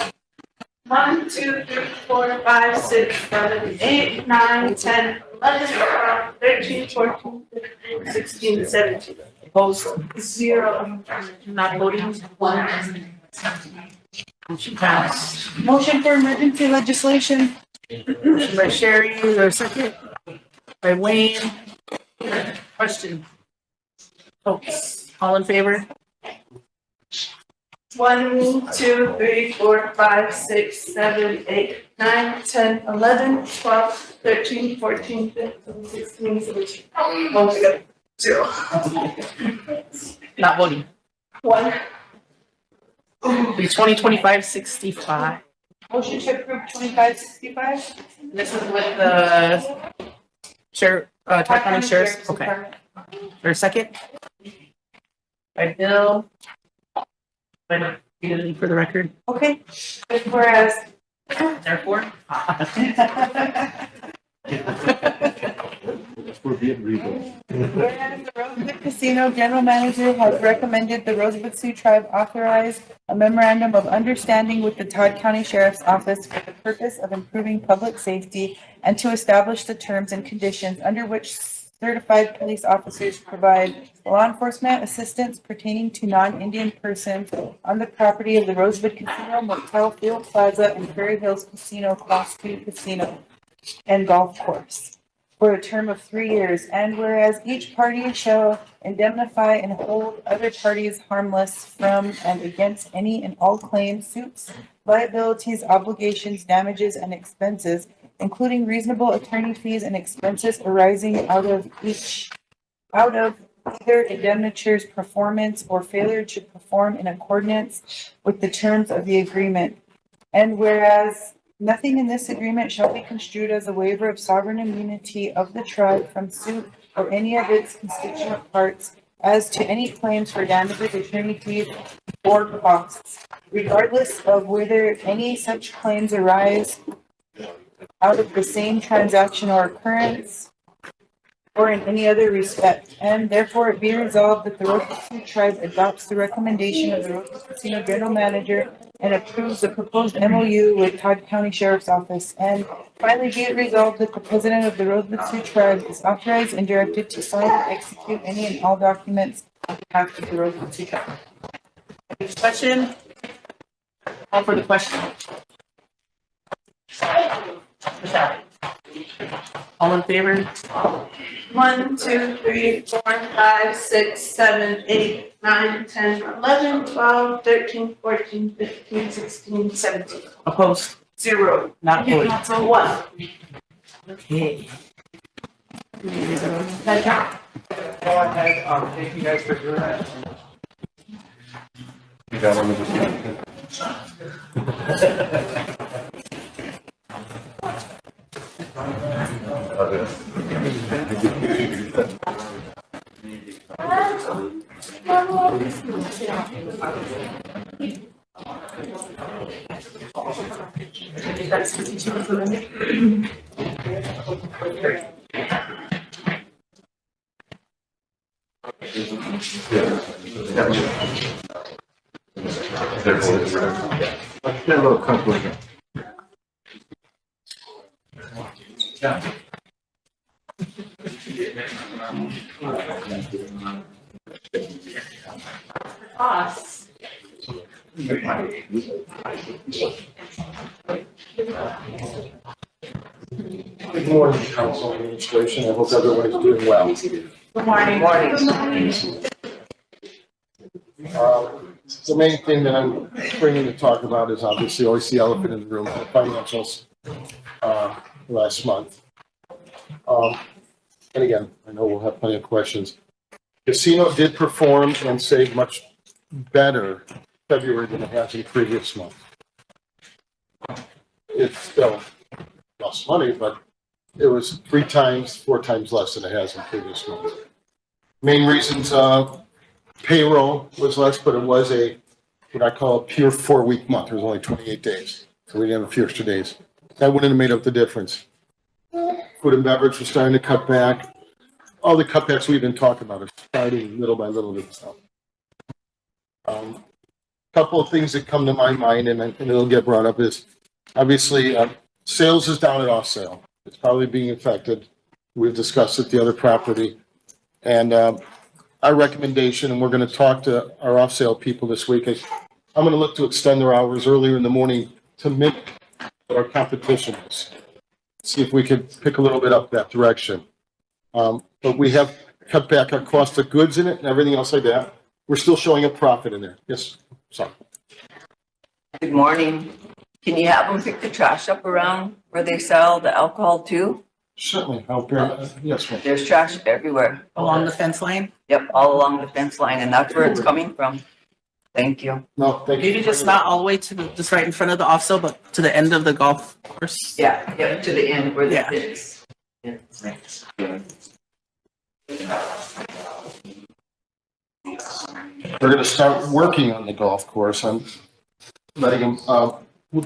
1, 2, 3, 4, 5, 6, 7, 8, 9, 10, 11, 12, 13, 14, 15, 16, 17. Opposed? 0. Not voting? 1. Motion passed. Motion for emergency legislation. Motion by Sherry, is there a second? By Wayne. Question. Folks, all in favor? 1, 2, 3, 4, 5, 6, 7, 8, 9, 10, 11, 12, 13, 14, 15, 16, 17. Oh, 0. Not voting. 1. Be 2025-65. Motion to approve 2565. This is with the sheriff, Todd County Sheriff's, okay. For a second? By Bill. But you didn't for the record. Okay. Whereas. Therefore. Whereas the Rosebud Casino General Manager has recommended the Rosebud Sioux Tribe authorize a memorandum of understanding with the Todd County Sheriff's Office for the purpose of improving public safety and to establish the terms and conditions under which certified police officers provide law enforcement assistance pertaining to non-Indian persons on the property of the Rosebud Casino, Motel, Field Plaza, and Prairie Hills Casino, Class 2 Casino and Golf Course, for a term of 3 years, and whereas each party shall indemnify and hold other parties harmless from and against any and all claims, suits, liabilities, obligations, damages, and expenses, including reasonable attorney fees and expenses arising out of either indemniture's performance or failure to perform in accordance with the terms of the agreement. And whereas nothing in this agreement shall be construed as a waiver of sovereign immunity of the tribe from suit or any of its constituent parts as to any claims for damages, attorney fees, or costs, regardless of whether any such claims arise out of the same transaction or occurrence or in any other respect, and therefore it be resolved that the Rosebud Sioux tribe adopts the recommendation of the Rosebud Casino General Manager and approves the proposed MOU with Todd County Sheriff's Office. And finally, be it resolved that the president of the Rosebud Sioux tribe is authorized and directed to sign and execute any and all documents on behalf of the Rosebud Sioux tribe. Any discussion? Call for the question. Michelle. All in favor? 1, 2, 3, 4, 5, 6, 7, 8, 9, 10, 11, 12, 13, 14, 15, 16, 17. Opposed? 0. Not voting. 1. Okay. Thank you guys for doing that. You got one of Let's get a little conclusion. Costs. Good morning, council administration. I hope everyone's doing well. Good morning. The main thing that I'm bringing to talk about is obviously always the elephant in the room, the financials, last month. And again, I know we'll have plenty of questions. Casino did perform and save much better February than it has in previous months. It's still lost money, but it was 4 times less than it has in previous months. Main reasons, payroll was less, but it was what I call a pure 4-week month. It was only 28 days. So we didn't have a few extra days. That wouldn't have made up the difference. Food and beverage was starting to cut back. All the cutbacks we've been talking about are starting little by little to stop. Couple of things that come to my mind, and it'll get brought up, is obviously sales is down at off sale. It's probably being affected. We've discussed it, the other property. And our recommendation, and we're going to talk to our off sale people this week, is I'm going to look to extend their hours earlier in the morning to mimic what our competition is. See if we could pick a little bit up that direction. But we have cut back our cost of goods in it and everything else like that. We're still showing a profit in there. Yes, sorry. Good morning. Can you have them pick the trash up around where they sell the alcohol too? Certainly. Yes, ma'am. There's trash everywhere. Along the fence line? Yep, all along the fence line, and that's where it's coming from. Thank you. No, thank you. Maybe just not all the way to just right in front of the off sale, but to the end of the golf course. Yeah, to the end where Yeah. it is. Yeah, thanks. We're going to start working on the golf course. I'm letting them,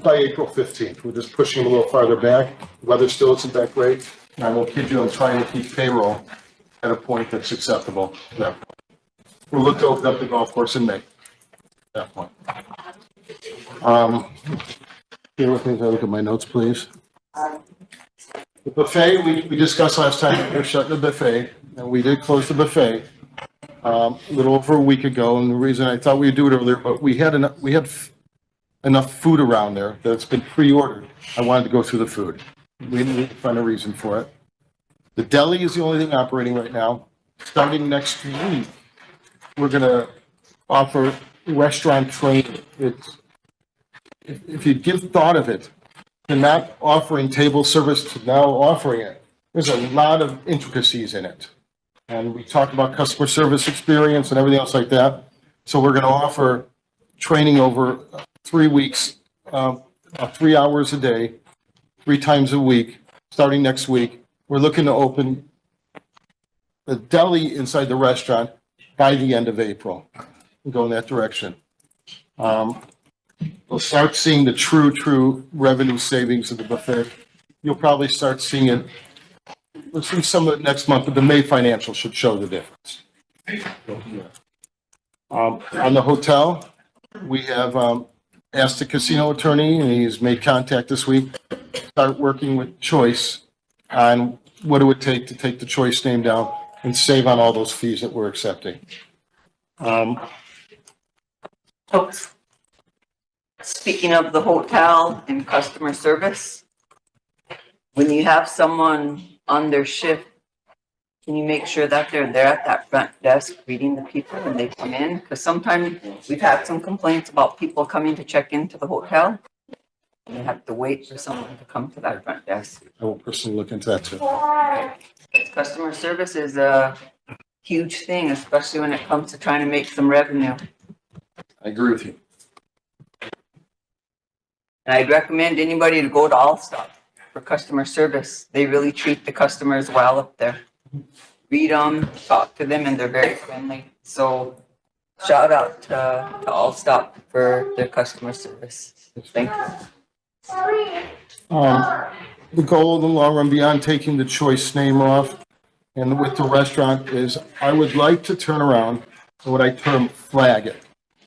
by April 15th. We're just pushing them a little farther back. Weather still isn't that great. And I will kid you, I'm trying to keep payroll at a point that's acceptable. Yeah. We'll look to open up the golf course in May. At that point. Here with me, if I look at my notes, please. The buffet, we discussed last time, we're shutting the buffet, and we did close the buffet a little over a week ago. And the reason I thought we'd do it earlier, but we had enough food around there that's been pre-ordered. I wanted to go through the food. We didn't find a reason for it. The deli is the only thing operating right now. Starting next week, we're going to offer restaurant training. If you give thought of it, to not offering table service to now offering it, there's a lot of intricacies in it. And we talked about customer service experience and everything else like that. So we're going to offer training over 3 weeks, 3 hours a day, 3 times a week, starting next week. We're looking to open the deli inside the restaurant by the end of April. We'll go in that direction. We'll start seeing the true revenue savings of the buffet. You'll probably start seeing it. We'll see some of it next month, but the May financial should show the difference. On the hotel, we have asked the casino attorney, and he's made contact this week, start working with Choice on what it would take to take the Choice name down and save on all those fees that we're accepting. Speaking of the hotel and customer service, when you have someone on their shift, can you make sure that they're there at that front desk greeting the people when they come in? Because sometimes we've had some complaints about people coming to check into the hotel. And you have to wait for someone to come to that front desk. I will personally look into that too. Customer service is a huge thing, especially when it comes to trying to make some revenue. I agree with you. And I'd recommend anybody to go to All Stop for customer service. They really treat the customers well up there. Read them, talk to them, and they're very friendly. So shout out to All Stop for their customer service. Thank you. The goal in the long run, beyond taking the Choice name off and with the restaurant, is I would like to turn around and what I term flag it.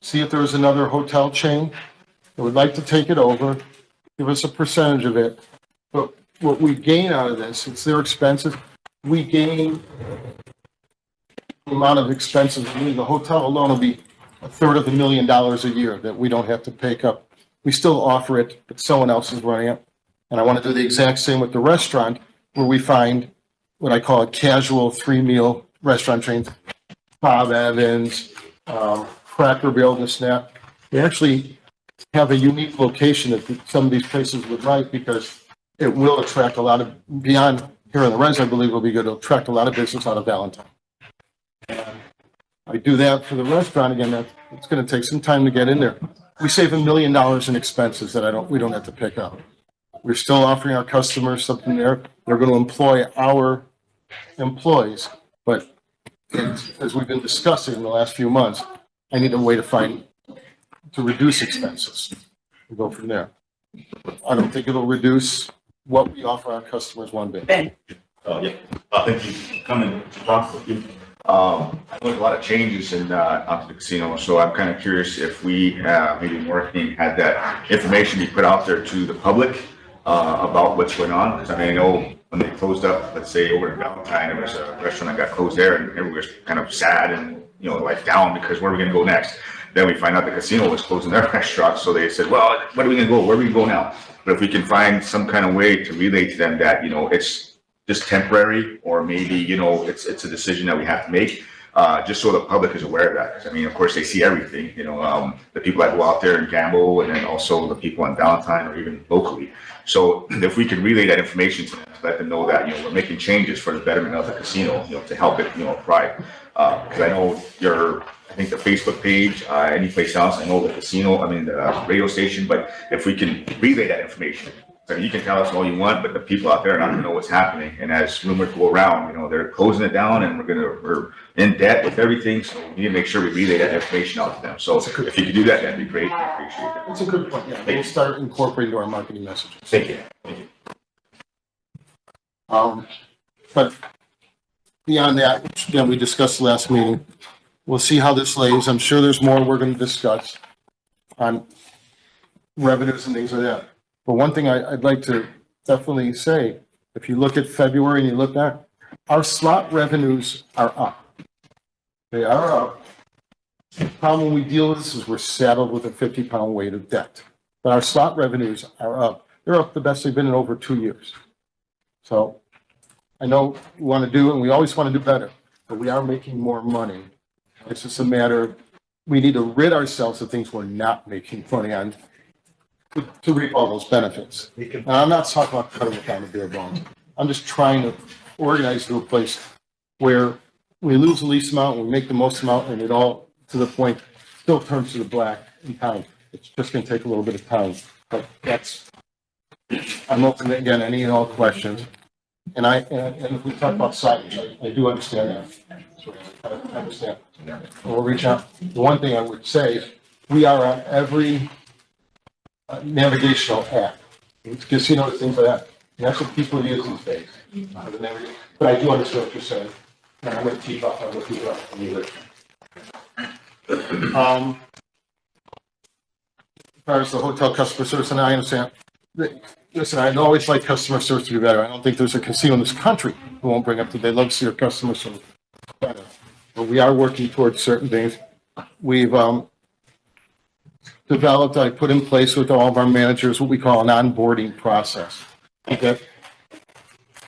See if there's another hotel chain that would like to take it over, give us a percentage of it. But what we gain out of this, it's their expenses, we gain the amount of expenses. I mean, the hotel alone will be $250,000 a year that we don't have to pick up. We still offer it, but someone else is running it. And I want to do the exact same with the restaurant, where we find what I call a casual 3-meal restaurant chains, Bob Evans, Cracker Barrel, and Snap. We actually have a unique location that some of these places would like, because it will attract a lot of, beyond here in the res, I believe will be good, it'll attract a lot of business out of Valentine. And I do that for the restaurant, again, it's gonna take some time to get in there. We save $1 million in expenses that we don't have to pick up. We're still offering our customers something there. They're gonna employ our employees, but as we've been discussing in the last few months, I need a way to reduce expenses. We'll go from there. I don't think it'll reduce what we offer our customers one bit. Ben? Yeah, thank you for coming to talk with you. There's a lot of changes onto the casino, so I'm kind of curious if we, maybe marketing had that information be put out there to the public about what's going on. Because I mean, I know when they closed up, let's say over in Valentine, there was a restaurant that got closed there, and everyone was kind of sad and, you know, like down, because where are we going to go next? Then we find out the casino was closing their restaurant, so they said, well, where are we going to go? Where are we going to go now? But if we can find some kind of way to relate to them that, you know, it's just temporary, or maybe, you know, it's a decision that we have to make, just so the public is aware of that. 'Cause I mean, of course, they see everything, you know, the people that go out there and gamble, and then also the people on Valentine or even locally. So if we can relay that information to them, to let them know that, you know, we're making changes for the betterment of the casino, you know, to help it, you know, thrive. Because I know I think the Facebook page, any place else, I know the casino, I mean, the radio station, but if we can relay that information, I mean, you can tell us all you want, but the people out there are not gonna know what's happening. And as rumors go around, you know, they're closing it down, and we're in debt with everything, so we need to make sure we relay that information out to them. So if you could do that, that'd be great. I appreciate that. That's a good point, yeah. We'll start incorporating our marketing messages. Thank you. Thank you. But beyond that, which again, we discussed last meeting, we'll see how this lays. I'm sure there's more we're gonna discuss on revenues and things like that. But one thing I'd like to definitely say, if you look at February and you look at, our slot revenues are up. They are up. The problem we deal with this is we're saddled with a 50-pound weight of debt. But our slot revenues are up. They're up the best they've been in over 2 years. So I know we want to do, and we always want to do better, but we are making more money. It's just a matter of, we need to rid ourselves of things we're not making money on to reap all those benefits. And I'm not talking about cutting it down to bare bones. I'm just trying to organize to a place where we lose the least amount, we make the most amount, and it all, to the point, still turns to the black in time. It's just going to take a little bit of time, but I'm open to, again, any and all questions. And if we talk about signage, I do understand that. So I understand. We'll reach out. The one thing I would say is we are on every navigational app, casinos, things like that. And that's what people use these days. But I do understand what you're saying. And I'm going to keep up on what people are doing. As far as the hotel customer service, and I understand. Listen, I always like customer service to be better. I don't think there's a casino in this country who won't bring up that they love to see their customer service better. But we are working towards certain things. We've developed, I put in place with all of our managers, what we call an onboarding process. Okay.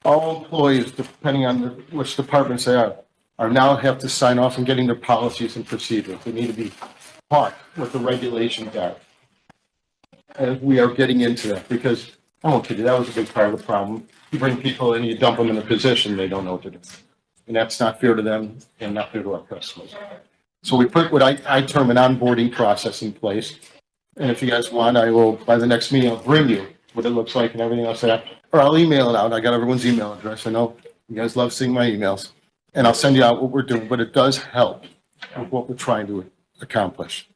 All employees, depending on which departments they are now have to sign off on getting their policies and procedures. They need to be taught what the regulations are. And we are getting into that, because I won't kid you, that was a big part of the problem. You bring people in, you dump them in a position, they don't know what to do. And that's not fair to them and not fair to our customers. So we put what I term an onboarding process in place. And if you guys want, I will, by the next meeting, I'll bring you what it looks like and everything else like that. Or I'll email it out. I got everyone's email address. I know you guys love seeing my emails. And I'll send you out what we're doing, but it does help with what we're trying to accomplish.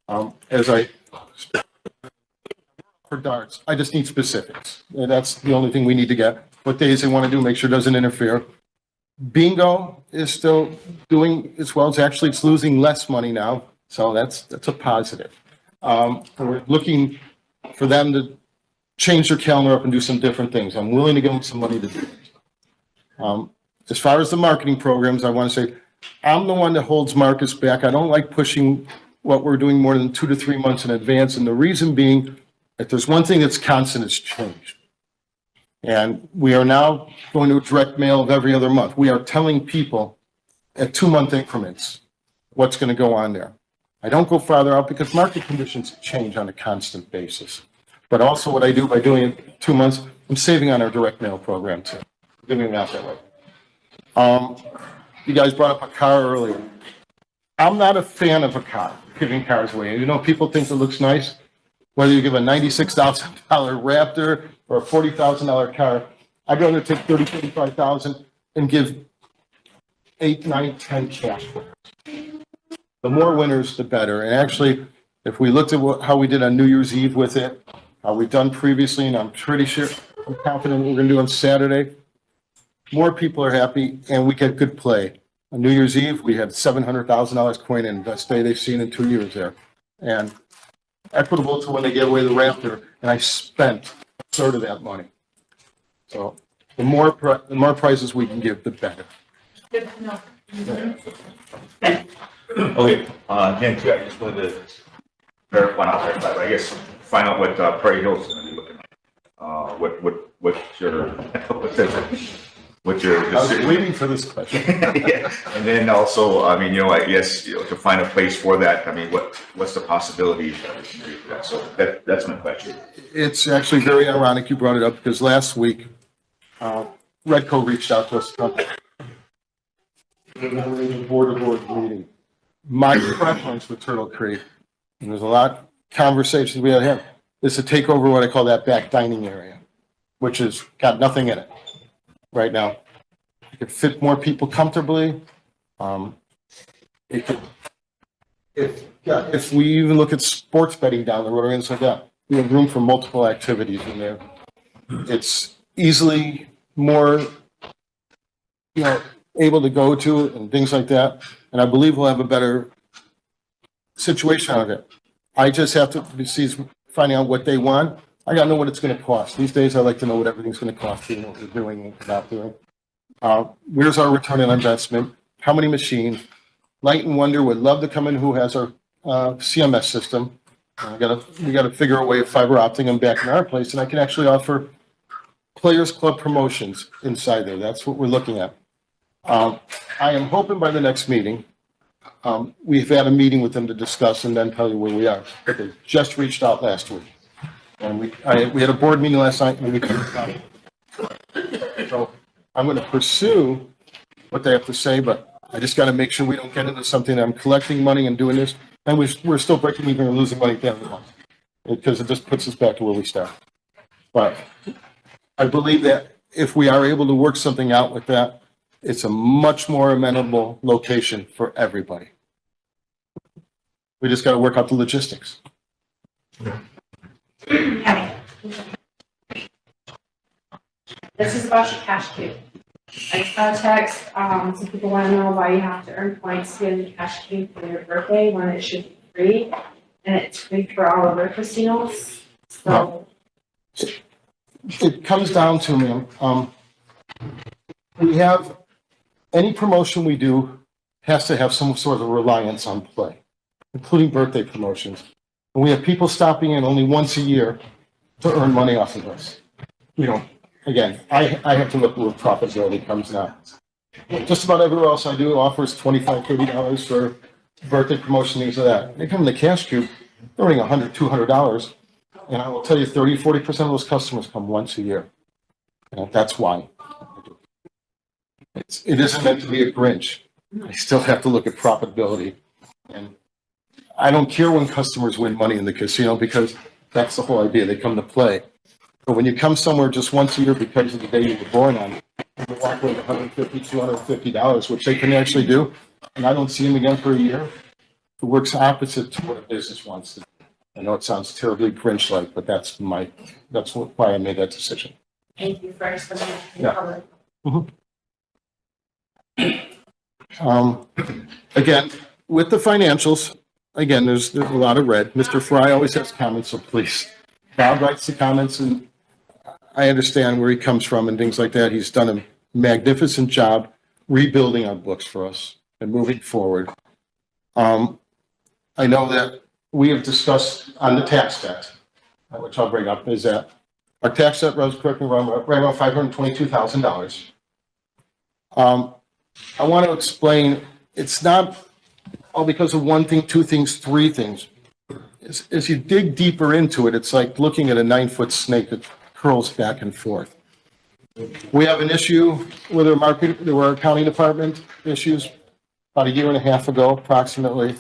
For darts, I just need specifics. And that's the only thing we need to get. What days they want to do, make sure it doesn't interfere. Bingo is still doing as well. It's losing less money now. So that's a positive. We're looking for them to change their calendar up and do some different things. I'm willing to give them some money to do it. As far as the marketing programs, I want to say I'm the one that holds Marcus back. I don't like pushing what we're doing more than 2 to 3 months in advance. And the reason being, if there's one thing that's constant, it's change. And we are now going to direct mail of every other month. We are telling people at 2-month increments what's going to go on there. I don't go farther out because market conditions change on a constant basis. But also what I do by doing it 2 months, I'm saving on our direct mail program too. Giving it out that way. You guys brought up a car earlier. I'm not a fan of a car, giving cars away. You know, people think it looks nice. Whether you give a $96,000 Raptor or a $40,000 car, I'd rather take 30, 35,000 and give 8, 9, 10 cash. The more winners, the better. And actually, if we looked at how we did on New Year's Eve with it, how we've done previously, and I'm pretty sure, I'm confident we're going to do on Saturday, more people are happy and we get good play. On New Year's Eve, we had $700,000 coin in, best day they've seen in 2 years there. And equitable to when they gave away the Raptor, and I spent a third of that money. So the more prizes we can give, the better. Good to know. Okay, again, too, I just wanted to verify, not verify, but I guess find out what Prairie Hills is gonna be looking like. What's your I was decision? waiting for this question. Yeah. And then also, I mean, I guess, to find a place for that, I mean, what's the possibility that we can do for that? So that's my question. It's actually very ironic you brought it up because last week, Redco reached out to us. Board meeting. My preference with Turtle Creek, and there's a lot of conversations we had to have, is to take over what I call that back dining area, which has got nothing in it right now. It could fit more people comfortably. It could, if we even look at sports betting down the road or anything like that, we have room for multiple activities in there. It's easily more, able to go to and things like that. And I believe we'll have a better situation out of it. I just have to be finding out what they want. I gotta know what it's gonna cost. These days, I like to know what everything's gonna cost, what we're doing and not doing. Where's our return on investment? How many machines? Light and Wonder would love to come in, who has our CMS system. We gotta figure a way of fiber opting them back in our place, and I can actually offer Players Club promotions inside there. That's what we're looking at. I am hoping by the next meeting, we've had a meeting with them to discuss and then tell you where we are. But they just reached out last week. And we had a board meeting last night and we talked about it. So I'm going to pursue what they have to say, but I just got to make sure we don't get into something that I'm collecting money and doing this. And we're still breaking even and losing money at the end of the month. Because it just puts us back to where we started. But I believe that if we are able to work something out with that, it's a much more amenable location for everybody. We just got to work out the logistics. This is about your cash queue. I just got a text, some people want to know why you have to earn points to get in the cash queue for your birthday when it should be free. And it's free for all other casinos. So. It comes down to, ma'am, we have, any promotion we do has to have some sort of reliance on play, including birthday promotions. And we have people stopping in only once a year to earn money off of us. Again, I have to look where profitability comes now. Just about everywhere else I do offers $25, $30 for birthday promotion, things like that. They come in the cash cube, they're earning $100, $200. And I will tell you, 30, 40% of those customers come once a year. That's why. It isn't meant to be a Grinch. I still have to look at profitability. And I don't care when customers win money in the casino because that's the whole idea. They come to play. But when you come somewhere just once a year because of the day you were born on, you walk away with $150, $250, which they can actually do, and I don't see them again for a year, it works opposite to what a business wants to do. I know it sounds terribly Grinch-like, but that's why I made that decision. Thank you for explaining. Yeah. Again, with the financials, again, there's a lot of red. Mr. Fry always has comments, so please. Bob writes the comments, and I understand where he comes from and things like that. He's done a magnificent job rebuilding our books for us and moving forward. I know that we have discussed on the tax debt, which I'll bring up, is that Our tax set rose quickly around $522,000. I want to explain, it's not all because of one thing, two things, three things. As you dig deeper into it, it's like looking at a 9-foot snake that curls back and forth. We have an issue with our market, there were accounting department issues about a year and a half ago, approximately,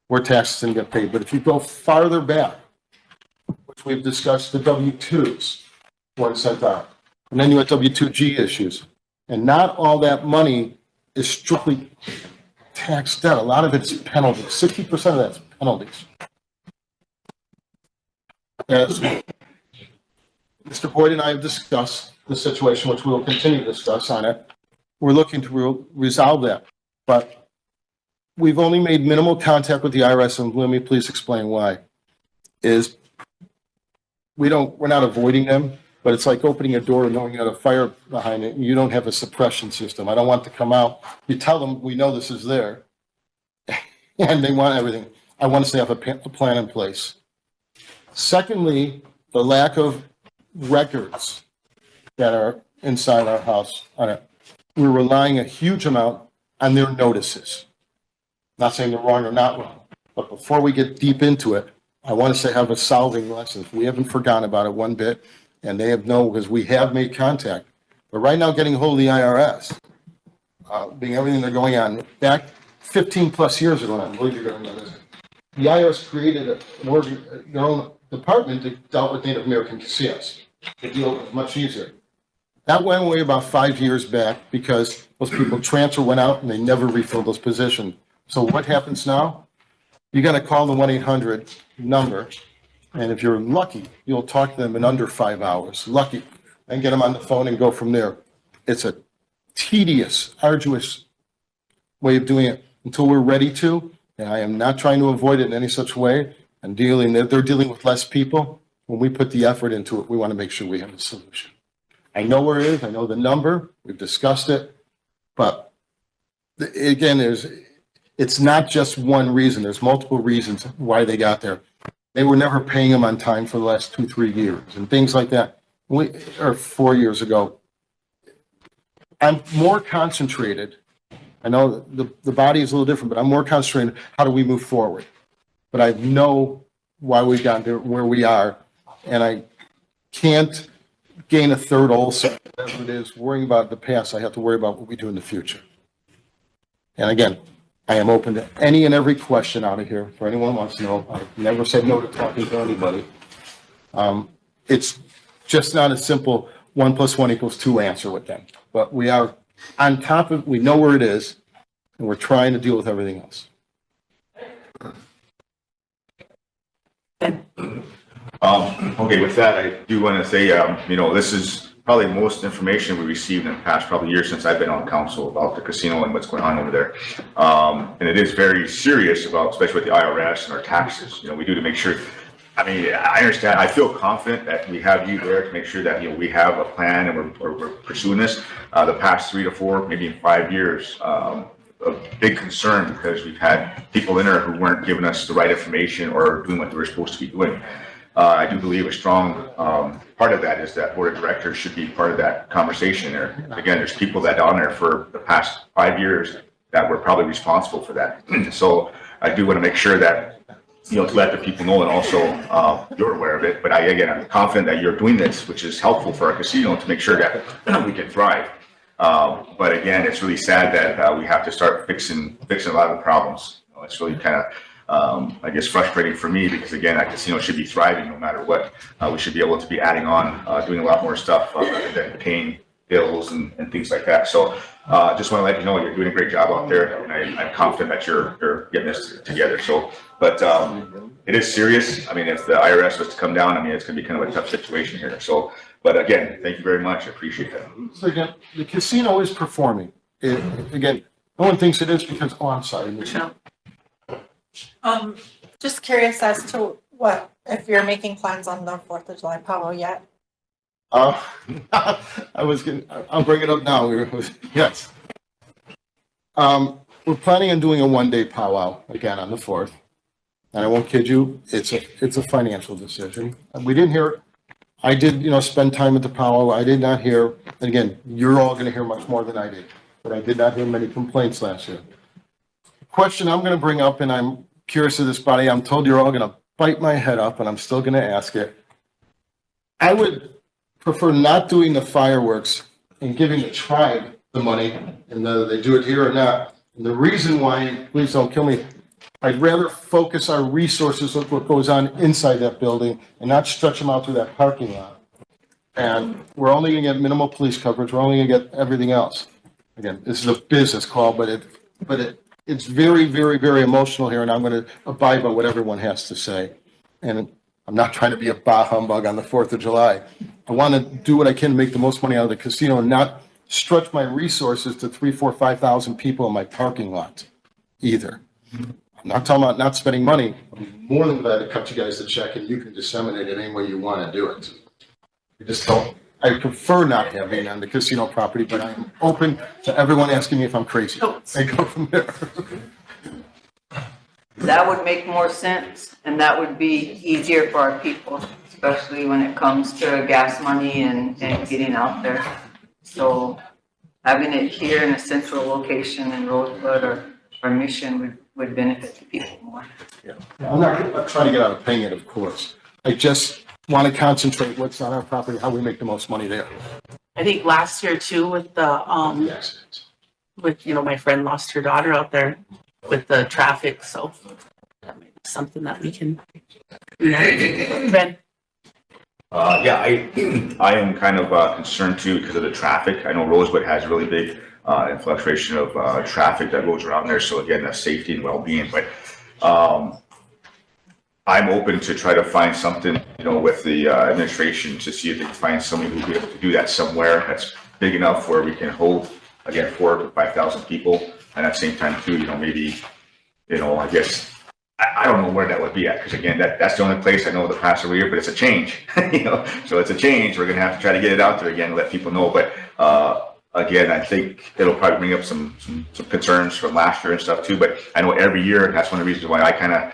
where taxes didn't get paid. But if you go farther back, which we've discussed, the W-2s weren't sent out. And then you had W-2G issues. And not all that money is strictly tax debt. A lot of it's penalties. 60% of that's penalties. As Mr. Boyd and I have discussed the situation, which we will continue to discuss on it, we're looking to resolve that. But we've only made minimal contact with the IRS, and let me please explain why. We're not avoiding them, but it's like opening a door and knowing you have a fire behind it and you don't have a suppression system. I don't want to come out. You tell them, we know this is there, and they want everything. I want us to have a plan in place. Secondly, the lack of records that are inside our house. We're relying a huge amount on their notices. Not saying they're wrong or not wrong, but before we get deep into it, I want us to have a solving lesson. We haven't forgotten about it one bit, and they have no, because we have made contact. But right now, getting a hold of the IRS, being everything they're going on, back 15 plus years ago, and I believe you're going to know this, the IRS created their own department that dealt with Native American casinos. The deal was much easier. That went away about 5 years back because those people went out and they never refilled those positions. So what happens now? You got to call the 1-800 number, and if you're lucky, you'll talk to them in under 5 hours. Lucky, and get them on the phone and go from there. It's a tedious, arduous way of doing it until we're ready to. And I am not trying to avoid it in any such way. And they're dealing with less people. When we put the effort into it, we want to make sure we have a solution. I know where it is. I know the number. We've discussed it. But again, it's not just one reason. There's multiple reasons why they got there. They were never paying them on time for the last 2-3 years and things like that. Or 4 years ago. I'm more concentrated. I know the body is a little different, but I'm more concentrated. How do we move forward? But I know why we've gotten to where we are, and I can't gain a third ulcer, whatever it is, worrying about the past. I have to worry about what we do in the future. And again, I am open to any and every question out of here for anyone who wants to know. I've never said no to talking to anybody. It's just not a simple 1 + 1 = 2 answer with them. But we are on top of, we know where it is, and we're trying to deal with everything else. Okay, with that, I do want to say, this is probably most information we received in the past probably years since I've been on council about the casino and what's going on over there. And it is very serious about, especially with the IRS and our taxes, we do to make sure. I understand, I feel confident that we have you there to make sure that, we have a plan and we're pursuing this. The past 3 to 4, maybe 5 years, a big concern because we've had people in there who weren't giving us the right information or doing what they were supposed to be doing. I do believe a strong part of that is that board of directors should be part of that conversation there. Again, there's people that are on there for the past 5 years that were probably responsible for that. So I do want to make sure that, to let the people know, and also you're aware of it. But I'm confident that you're doing this, which is helpful for our casino to make sure that we can thrive. But again, it's really sad that we have to start fixing a lot of the problems. It's really kind of, frustrating for me because again, our casino should be thriving no matter what. We should be able to be adding on, doing a lot more stuff rather than paying bills and things like that. So just want to let you know you're doing a great job out there, and I'm confident that you're getting this together. So, but it is serious. If the IRS was to come down, it's going to be kind of a tough situation here. So, but again, thank you very much. I appreciate that. So again, the casino is performing. Again, no one thinks it is because, I'm sorry, Michelle. Just curious as to if you're making plans on the 4th of July powwow yet? I'll bring it up now. Yes. We're planning on doing a 1-day powwow again on the 4th. And I won't kid you, it's a financial decision. We didn't hear I did, spend time at the powwow. I did not hear, and again, you're all gonna hear much more than I did, but I did not hear many complaints last year. Question I'm gonna bring up, and I'm curious of this body, I'm told you're all gonna bite my head up, and I'm still gonna ask it. I would prefer not doing the fireworks and giving the tribe the money, and whether they do it here or not. And the reason why, please don't kill me, I'd rather focus our resources on what goes on inside that building and not stretch them out through that parking lot. And we're only gonna get minimal police coverage, we're only gonna get everything else. Again, this is a business call, but it's very, very, very emotional here, and I'm gonna abide by what everyone has to say. And I'm not trying to be a bah humbug on the 4th of July. I wanna do what I can to make the most money out of the casino and not stretch my resources to 3, 4, 5,000 people in my parking lot either. I'm not talking about not spending money. I'm more than glad to cut you guys the check and you can disseminate it any way you want to do it. You just don't, I prefer not having it on the casino property, but I'm open to everyone asking me if I'm crazy. I go from there. That would make more sense, and that would be easier for our people, especially when it comes to gas money and getting out there. So having it here in a central location in Rosebud or Mission would benefit the people more. Yeah. I'm not trying to get out of paying it, of course. I just want to concentrate what's on our property, how we make the most money there. I think last year too with the, with, my friend lost her daughter out there with the traffic, so that might be something that we can, Ben. Yeah, I am kind of concerned too because of the traffic. I know Rosebud has really big fluctuation of traffic that goes around there. So again, that's safety and well-being. But I'm open to try to find something, with the administration to see if they can find somebody who'll be able to do that somewhere that's big enough where we can hold, again, 4,000 to 5,000 people. And at the same time too, maybe, I guess, I don't know where that would be at, because again, that's the only place I know the past year, but it's a change, so it's a change. We're gonna have to try to get it out there again, let people know. But again, I think it'll probably bring up some concerns from last year and stuff too. But I know every year, that's one of the reasons why I kind of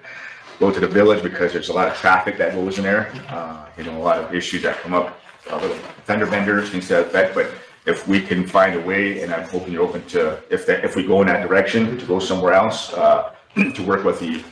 go to the village, because there's a lot of traffic that goes in there. A lot of issues that come up, little fender benders, things to that effect. But if we can find a way, and I'm hoping you're open to, if we go in that direction, to go somewhere else, to work with the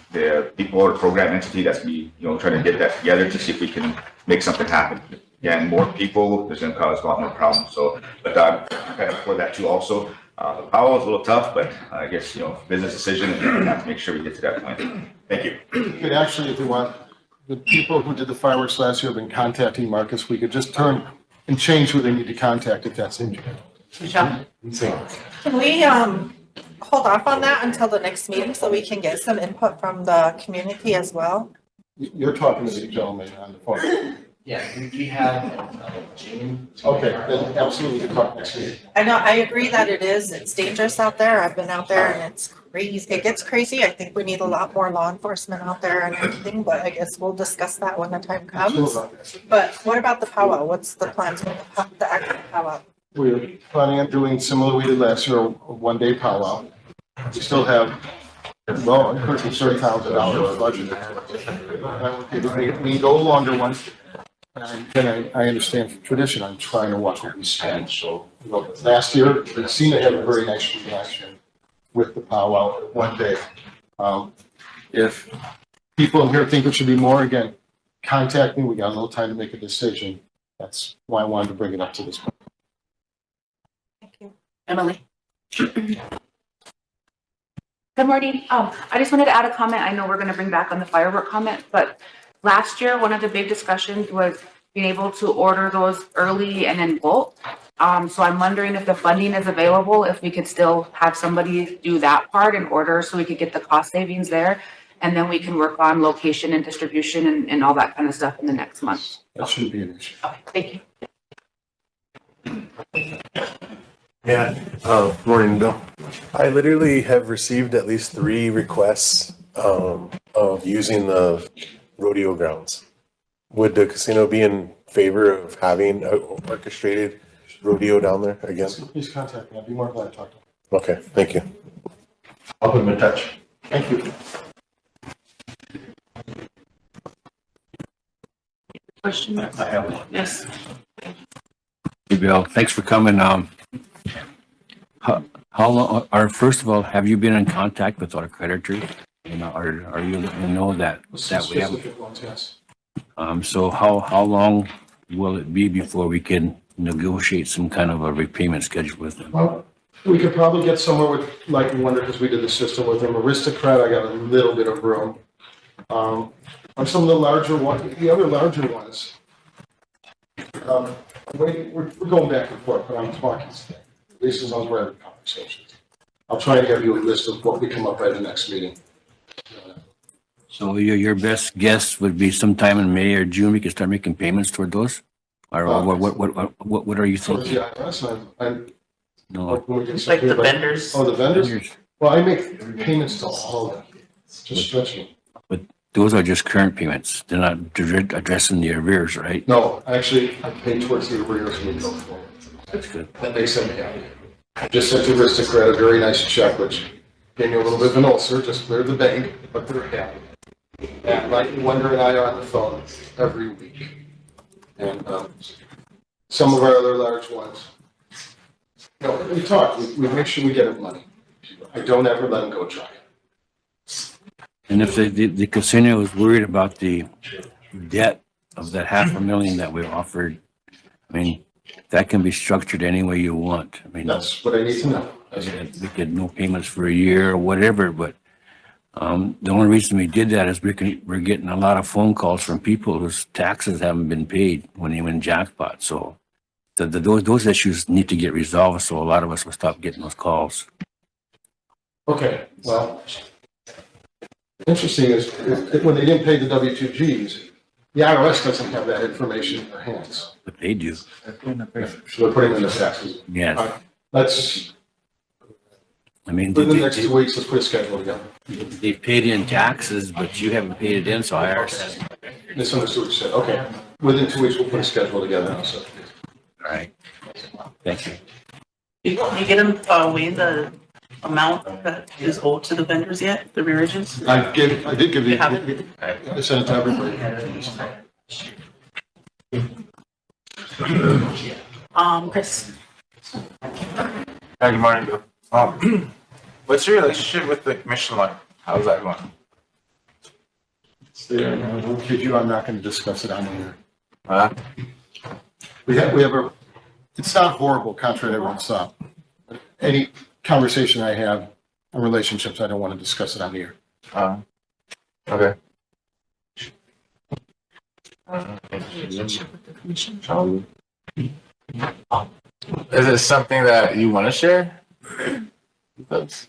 people or program entity that's trying to get that together to see if we can make something happen. Again, more people is going to cause a lot more problems. So, but I'm kind of for that too also. The power is a little tough, but I guess, business decision, and we have to make sure we get to that point. Thank you. You could actually, if you want, the people who did the fireworks last year have been contacting Marcus. We could just turn and change who they need to contact if that's in. Michelle? Can we hold off on that until the next meeting so we can get some input from the community as well? You're talking to the gentleman on the phone. Yeah, we have June. Okay, then absolutely talk next week. I know, I agree that it's dangerous out there. I've been out there and it's crazy. It gets crazy. I think we need a lot more law enforcement out there and everything, but I guess we'll discuss that when the time comes. But what about the powwow? What's the plans with the actual powwow? We're planning on doing similar we did last year, a one-day powwow. We still have, well, $30,000 budget. We can go a longer one. And I understand from tradition, I'm trying to watch what we spend. So last year, the Sioux had a very nice reaction with the powwow one day. If people in here think it should be more, again, contact me. We got a little time to make a decision. That's why I wanted to bring it up to this point. Thank you. Emily? Good morning. I just wanted to add a comment. I know we're going to bring back on the firework comment, but last year, one of the big discussions was being able to order those early and in bulk. So I'm wondering if the funding is available, if we could still have somebody do that part and order so we could get the cost savings there. And then we can work on location and distribution and all that kind of stuff in the next month. That shouldn't be an issue. Okay, thank you. Yeah, morning, Bill. I literally have received at least 3 requests of using the rodeo grounds. Would the casino be in favor of having an orchestrated rodeo down there again? Please contact me. I'd be more glad to talk to you. Okay, thank you. I'll put them in touch. Thank you. question? I have one. Yes. Hey, Bill, thanks for coming. How long, or first of all, have you been in contact with our creditors? You know, are you, that we have? Specific ones, yes. So how long will it be before we can negotiate some kind of a repayment schedule with them? Well, we could probably get somewhere with Light and Wonder because we did the system with them. Aristocrat, I got a little bit of room. On some of the larger ones, the other larger ones, we're going back and forth, but I'm talking today. This is on private conversations. I'll try to give you a list of what we come up at the next meeting. So your best guess would be sometime in May or June, we can start making payments toward those? Or what are you Towards thinking? the IRS, No, Like the vendors. Oh, the vendors? Well, I make payments to all of them, just stretching. but those are just current payments. They're not addressing the arrears, right? No, actually, I pay towards the arrears when we go forward. That's good. That makes them happy. I just sent Aristocrat a very nice check, which gave me a little bit of an ulcer, just cleared the bank, but they're happy. And Light and Wonder and I are on the phone every week. And some of our other large ones, we talk, we make sure we get them money. I don't ever let them go dry. And if the casino is worried about the debt of that $500,000 that we offered, I mean, that can be structured any way you want. I mean, That's what I need to know. we get no payments for a year or whatever, but the only reason we did that is we're getting a lot of phone calls from people whose taxes haven't been paid when they win jackpot. So those issues need to get resolved. So a lot of us will stop getting those calls. Okay, well, interesting is when they didn't pay the W-2Gs, the IRS doesn't have that information in their hands. But they do. So they're putting in the taxes. Yes. Let's, I mean, within the next 2 weeks, let's put a schedule together. they paid in taxes, but you haven't paid it in, so IRS. Misunderstood what you said. Okay, within 2 weeks, we'll put a schedule together. So. All right. Thank you. You get them, weigh the amount that is owed to the vendors yet, the rearages? I did give You you, haven't? I sent it to everybody. Chris? Hi, good morning, Bill. What's your relationship with the commission like? How's that going? Kid you, I'm not going to discuss it on here. We have it's not horrible, contrary to everyone's thought. Any conversation I have on relationships, I don't want to discuss it on here. Okay. Is it something that you want to share? Folks?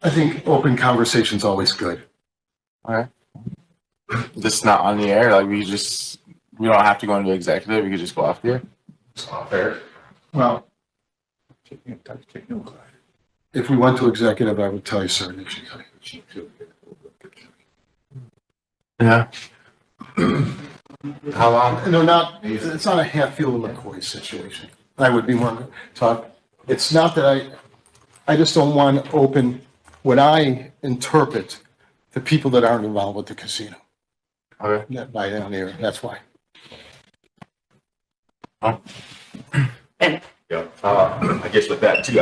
I think open conversation's always good. Okay. Just not on the air, like we don't have to go into executive, we could just go off the air. It's not fair. Well, if we went to executive, I would tell you certain issues. Yeah. How long? And it's not a Hatfield and McCoy situation. I would be more talk. It's not that I just don't want to open what I interpret the people that aren't involved with the casino. Okay. That by down there, that's why. Yeah, I guess with that too,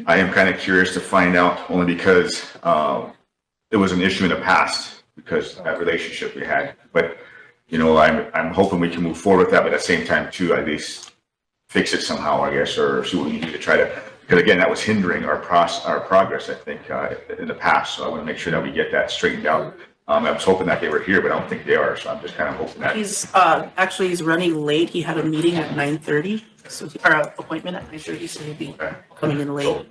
I am kind of curious to find out only because it was an issue in the past because of that relationship we had. But I'm hoping we can move forward with that, but at the same time too, at least fix it somehow, I guess, or see what we can do to try to. Because again, that was hindering our progress, I think, in the past. So I want to make sure that we get that straightened out. I was hoping that they were here, but I don't think they are. So I'm just kind of hoping that. He's running late. He had a meeting at 9:30, or an appointment at 9:30, so he'll be coming in late. So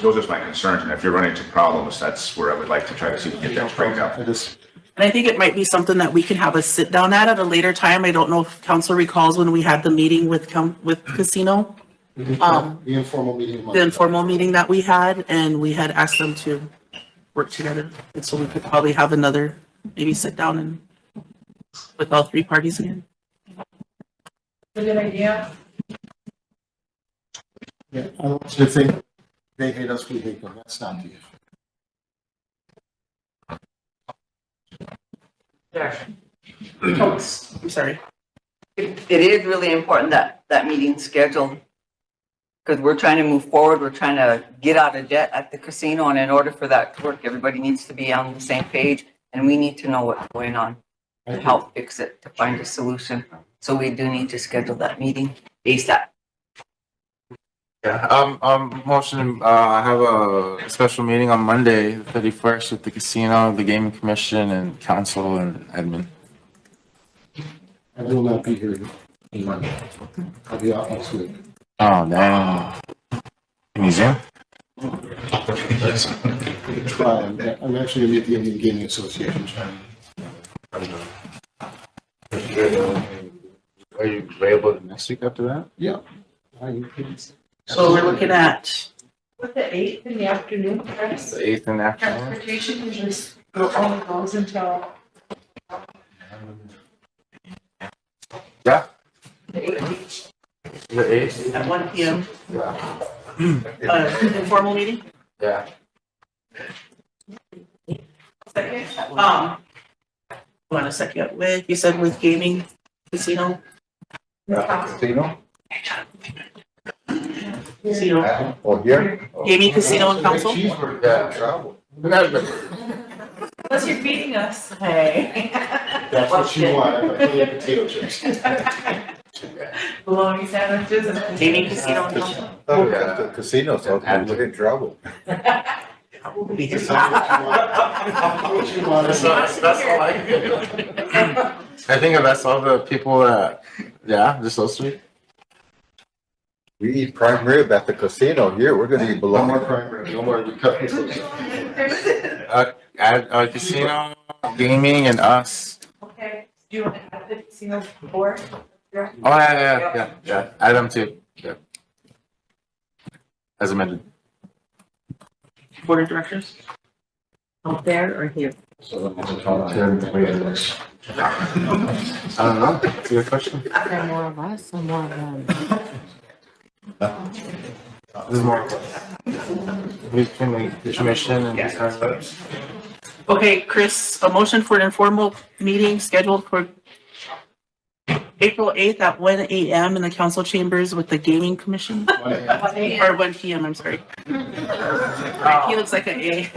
those are my concerns. And if you're running into problems, that's where I would like to try to see if we can get that straightened out. And I think it might be something that we can have a sit down at a later time. I don't know if council recalls when we had the meeting with casino. The informal meeting. The informal meeting that we had, and we had asked them to work together. And so we could probably have another, maybe sit down and with all three parties again. A good idea. Yeah, I want you to think they hate us, we hate them. That's not the issue. Oops, I'm sorry. It is really important that that meeting's scheduled. Because we're trying to move forward, we're trying to get out of debt at the casino, and in order for that to work, everybody needs to be on the same page, and we need to know what's going on to help fix it, to find a solution. So we do need to schedule that meeting ASAP. Yeah, motion, I have a special meeting on Monday, the 31st with the casino, the gaming commission and council and admin. I will not be here on Monday. I'll be out next week. Oh, damn. Can you zoom? Try. I'm actually gonna be at the Indian Gaming Association. Are you available next week after that? Yeah. So we're looking at, With the 8th in the afternoon, Chris? The 8th in the afternoon? Transportation usually only goes until. Yeah. the 8th The 8th? at 1 PM, Yeah. informal meeting. Yeah. Want to set you up with, you said with gaming, casino? Casino? Casino, Oh, here? gaming, casino and council? Yeah. Travel. Unless you're feeding us. Hey. That's what you want. I put in potato chips. Bologna sandwiches and. Gaming, casino and council? The casino, so we didn't travel. That's all I think that's all the people that, yeah, just those three. We eat prime rib at the casino here. We're gonna eat No bologna. more prime rib, no more, we cut this. At casino, gaming and us. Okay, do you want to add the casino board? Oh, yeah. Add them too. Yeah. As amended. Board of directors? Up there or here? I don't know. It's a good question. More of us or more of them? This is more. We can make the commission and decide. Okay, Chris, a motion for an informal meeting scheduled for April 8th at 1 AM in the council chambers with the gaming commission? Or 1 PM, I'm sorry. He looks like an A.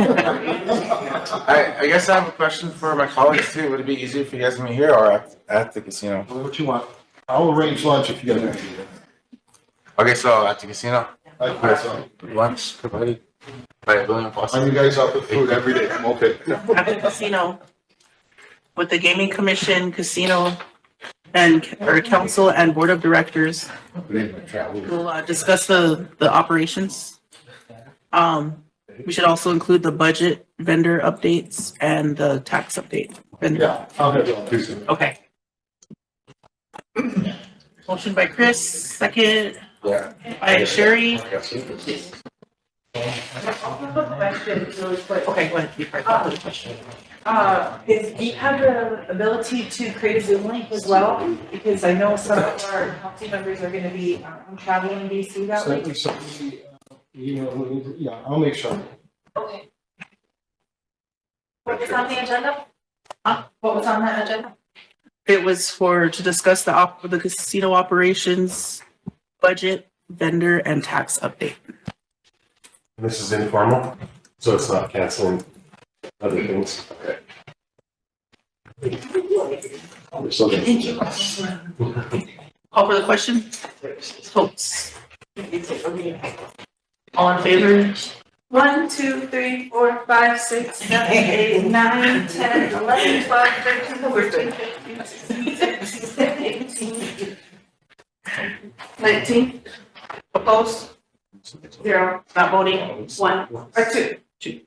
I guess I have a question for my colleagues too. Would it be easier if you guys meet here or at the casino? What you want? I'll arrange lunch if you guys want to do that. Okay, so at the casino, So. lunch provided by William Foster. Sign you guys up with food every day. I'm okay. At the casino with the gaming commission, casino, and, or council and board of directors. We'll discuss the operations. We should also include the budget vendor updates and the tax update. Vendor. Yeah, I'll have it on Tuesday. Okay. Motion by Chris, second Yeah. by Sherry. I have a question really quick. Okay, go ahead, be part of the question. Do you have the ability to create a Zoom link as well? Because I know some of our council members are gonna be traveling DC that week. Yeah, I'll make sure. Okay. What was on the agenda? What was on that agenda? It was to discuss the casino operations, budget, vendor, and tax update. This is informal, so it's not canceling other things. Okay. Thank you. Call for the question? Votes. All in favor? 1, 2, 3, 4, 5, 6, 7, 8, 9, 10, 11, 12, 13, 14, 15, 16, 17, 18, 19. Opposed? 0. Not voting? 1 or 2.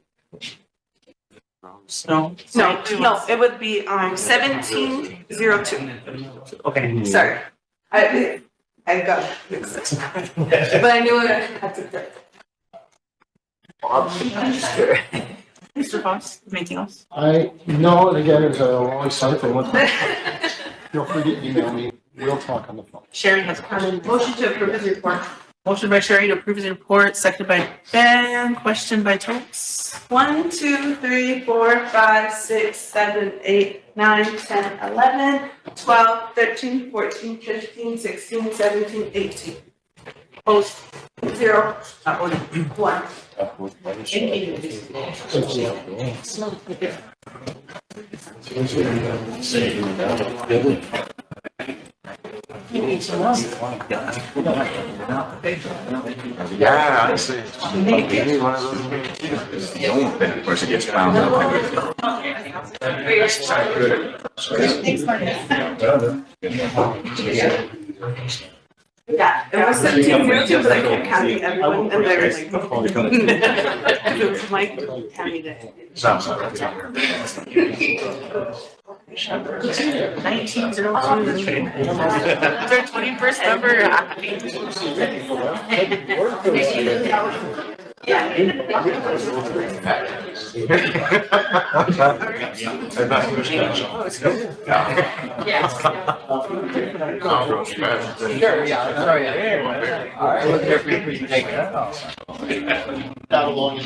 No. No, it would be 1702. Okay. Sorry. I got mixed up. But I knew I had to correct. Mr. Foss, anything else? No, and again, it's a long site. Feel free to email me. We'll talk on the phone. Sherry has a question. Motion to approve his report. Motion by Sherry to approve his report, seconded by Ben, question by Totes. 1, 2, 3, 4, 5, 6, 7, 8, 9, 10, 11, 12, 13, 14, 15, 16, 17, 18. Opposed, 0, 1. Yeah, honestly. Maybe one of those. The only thing, of course, it gets found out. Thanks, Marcus. Yeah, it was 1702, but I kept counting everyone, and they were like, it was Mike, Tammy, Day. Sounds 1902. Their 21st number. Sure, yeah, sorry. I looked there for your presentation. That along.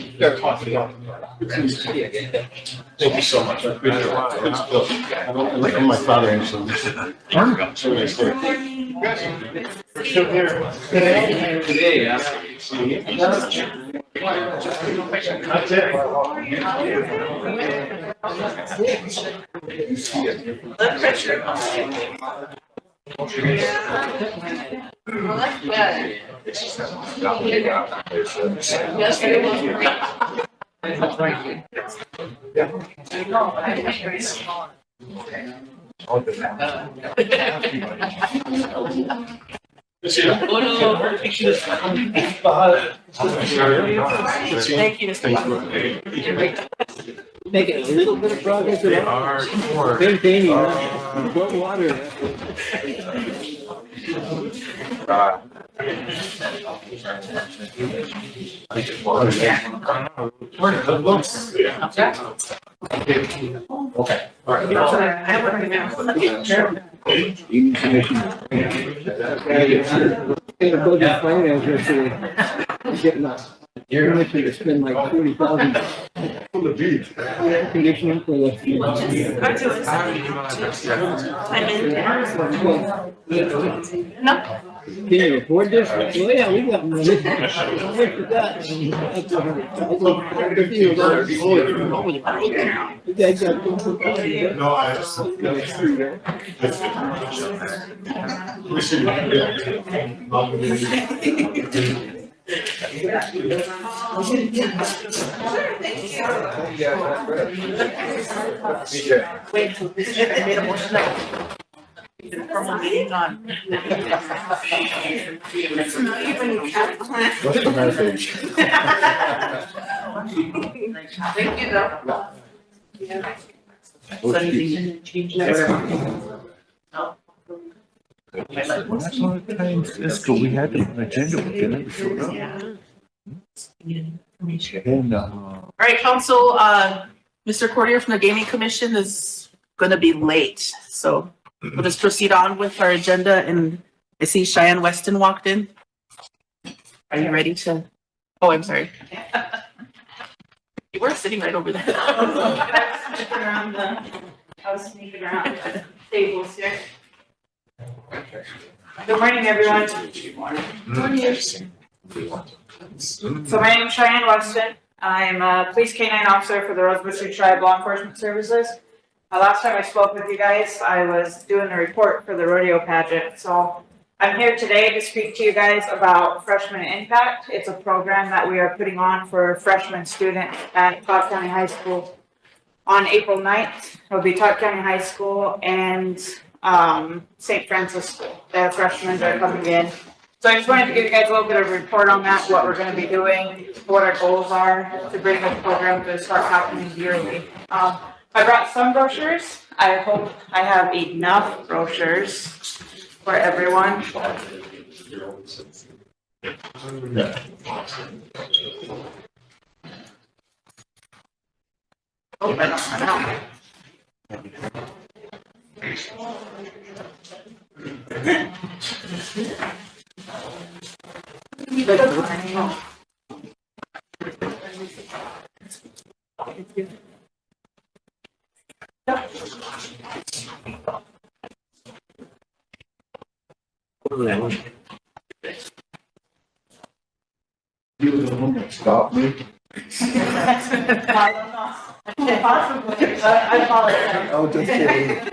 Thank you so much. I appreciate it. Like my father and son. We're still here. Today, yeah. That's it. Blood pressure. Thank you. Making a little bit of progress at all. Maintaining, what water. Okay. All right. You're going to spend like 40,000 For the beach. air conditioning for the. No. Can you afford this? Well, yeah, we got money. How much is that? No, we should. Wait, I made a motion. Formal meeting on. What's the message? Thank you, though. So anything change that? That's one of the times, Cisco, we had an agenda, but they never showed up. And, All right, council, Mr. Cordier from the Gaming Commission is gonna be late, so we'll just proceed on with our agenda, and I see Cheyenne Weston walked in. Are you ready to? Oh, I'm sorry. You were sitting right over there. I was sneaking around the tables here. Good morning, everyone. So my name is Cheyenne Weston. I'm a police canine officer for the Rosebud Tribe Law Enforcement Services. Last time I spoke with you guys, I was doing a report for the rodeo pageant. So I'm here today to speak to you guys about Freshman Impact. It's a program that we are putting on for freshman students at Todd County High School. On April 9th, it'll be Todd County High School and St. Francis School. The freshmen are coming in. So I just wanted to give you guys a little bit of a report on that, what we're going to be doing, what our goals are to bring this program to start happening yearly. I brought some brochures. I hope I have enough brochures for everyone. Oh, I You were the one that stopped me. Possibly, I apologize. Oh, just kidding.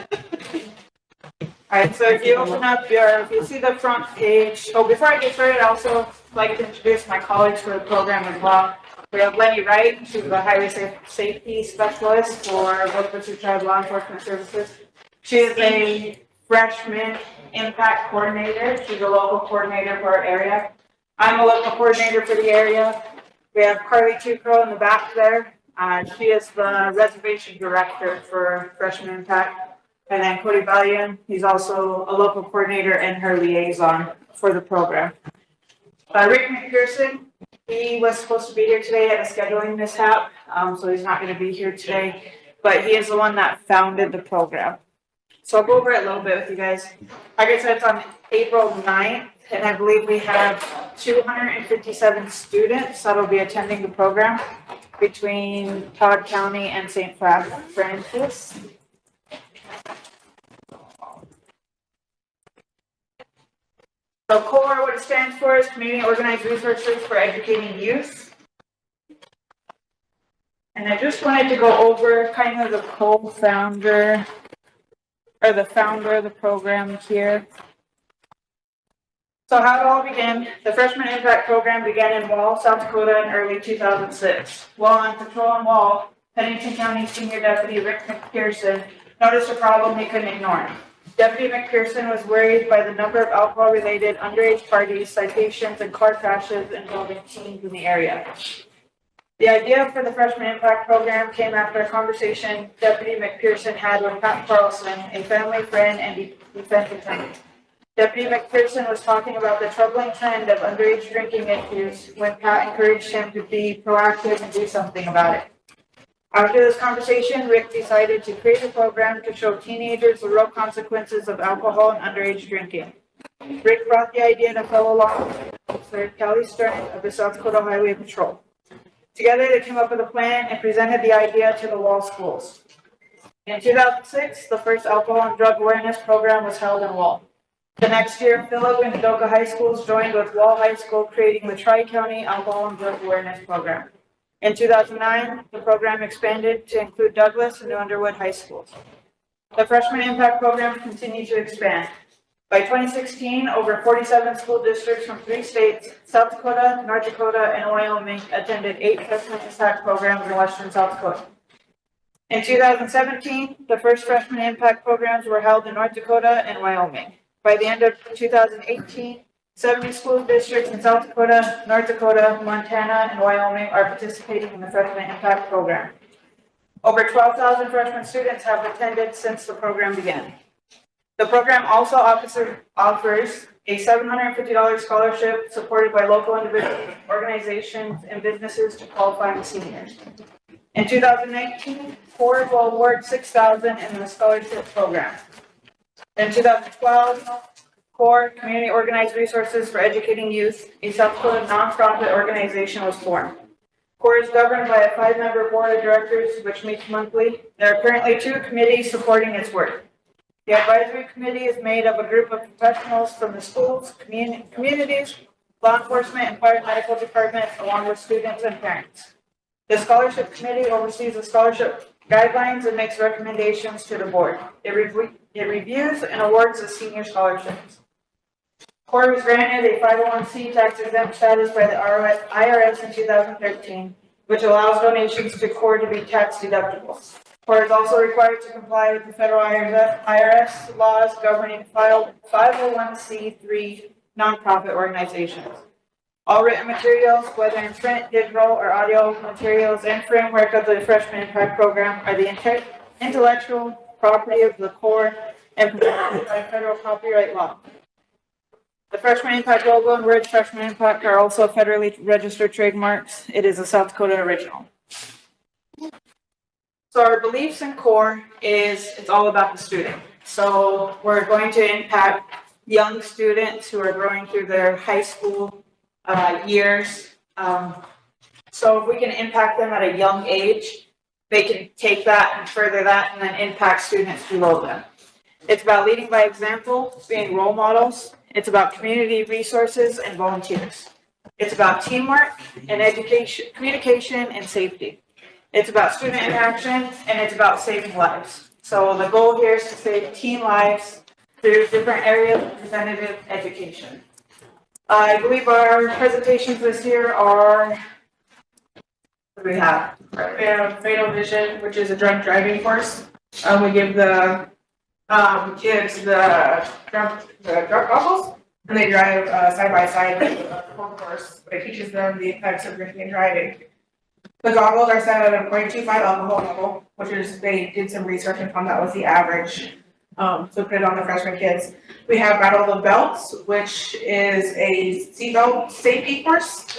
Alright, so if you open up if you see the front page, before I get started, I'd also like to introduce my colleagues for the program as well. We have Lenny Wright, she's the highway safety specialist for Rosebud Tribe Law Enforcement Services. She is a freshman impact coordinator. She's a local coordinator for our area. I'm a local coordinator for the area. We have Carly Tucro in the back there. She is the reservation director for freshman impact. And then Cody Valian, he's also a local coordinator and her liaison for the program. Rick McPherson, he was supposed to be here today, had a scheduling mishap, so he's not gonna be here today, but he is the one that founded the program. So I'll go over it a little bit with you guys. Like I said, it's on April 9th, and I believe we have 257 students that'll be attending the program between Todd County and St. Francis. So CORE, what it stands for is Community Organized Resources for Educating Youth. And I just wanted to go over kind of the co-founder, or the founder of the program here. So how it all began, the Freshman Impact Program began in Wall, South Dakota in early 2006. While on patrol in Wall, Pennington County Senior Deputy Rick McPherson noticed a problem he couldn't ignore. Deputy McPherson was worried by the number of alcohol-related underage parties, citations, and car crashes involving teens in the area. The idea for the Freshman Impact Program came after a conversation Deputy McPherson had with Pat Carlson, a family friend and defense attorney. Deputy McPherson was talking about the troubling trend of underage drinking issues when Pat encouraged him to be proactive and do something about it. After this conversation, Rick decided to create a program to show teenagers the real consequences of alcohol and underage drinking. Rick brought the idea to fellow law officer Kelly Stern of the South Dakota Highway Patrol. Together, they came up with a plan and presented the idea to the Wall schools. In 2006, the first alcohol and drug awareness program was held in Wall. The next year, Phillip and Kadoka High Schools joined with Wall High School, creating the Tri-County Alcohol and Drug Awareness Program. In 2009, the program expanded to include Douglas and New Underwood High Schools. The Freshman Impact Program continued to expand. By 2016, over 47 school districts from 3 states, South Dakota, North Dakota, and Wyoming, attended 8 Freshman Impact programs in Western South Dakota. In 2017, the first Freshman Impact programs were held in North Dakota and Wyoming. By the end of 2018, 70 school districts in South Dakota, North Dakota, Montana, and Wyoming are participating in the Freshman Impact Program. Over 12,000 freshman students have attended since the program began. The program also offers a $750 scholarship supported by local individuals, organizations, and businesses to qualifying seniors. In 2019, CORE will award $6,000 in the scholarship program. In 2012, CORE, Community Organized Resources for Educating Youth, a South Dakota nonprofit organization, was formed. CORE is governed by a 5-member board of directors, which meets monthly. There are currently 2 committees supporting its work. The advisory committee is made of a group of professionals from the schools, communities, law enforcement, and fire medical department, along with students and parents. The scholarship committee oversees the scholarship guidelines and makes recommendations to the board. It reviews and awards the senior scholarships. CORE was granted a 501c tax exempt status by the IRS in 2013, which allows donations to CORE to be tax deductible. CORE is also required to comply with the federal IRS laws governing 501c3 nonprofit organizations. All written materials, whether in print, digital, or audio materials and framework of the Freshman Impact Program, are the intellectual property of the CORE and protected by federal copyright law. The Freshman Impact logo and words Freshman Impact are also federally registered trademarks. It is a South Dakota original. So our beliefs in CORE is it's all about the student. So we're going to impact young students who are growing through their high school years. So if we can impact them at a young age, they can take that and further that and then impact students below them. It's about leading by example, being role models. It's about community resources and volunteers. It's about teamwork and education, communication and safety. It's about student interaction and it's about saving lives. So the goal here is to save teen lives through different areas of preventative education. I believe our presentations this year are, what do we have? We have Fatal Vision, which is a drunk driving course. We give the kids the drunk goggles, and they drive side by side the whole course. It teaches them the effects of drinking and driving. The goggles are set at a 0.25 alcohol level, which is, they did some research and found that was the average. So put it on the freshman kids. We have Battle of the Belts, which is a seatbelt safety course.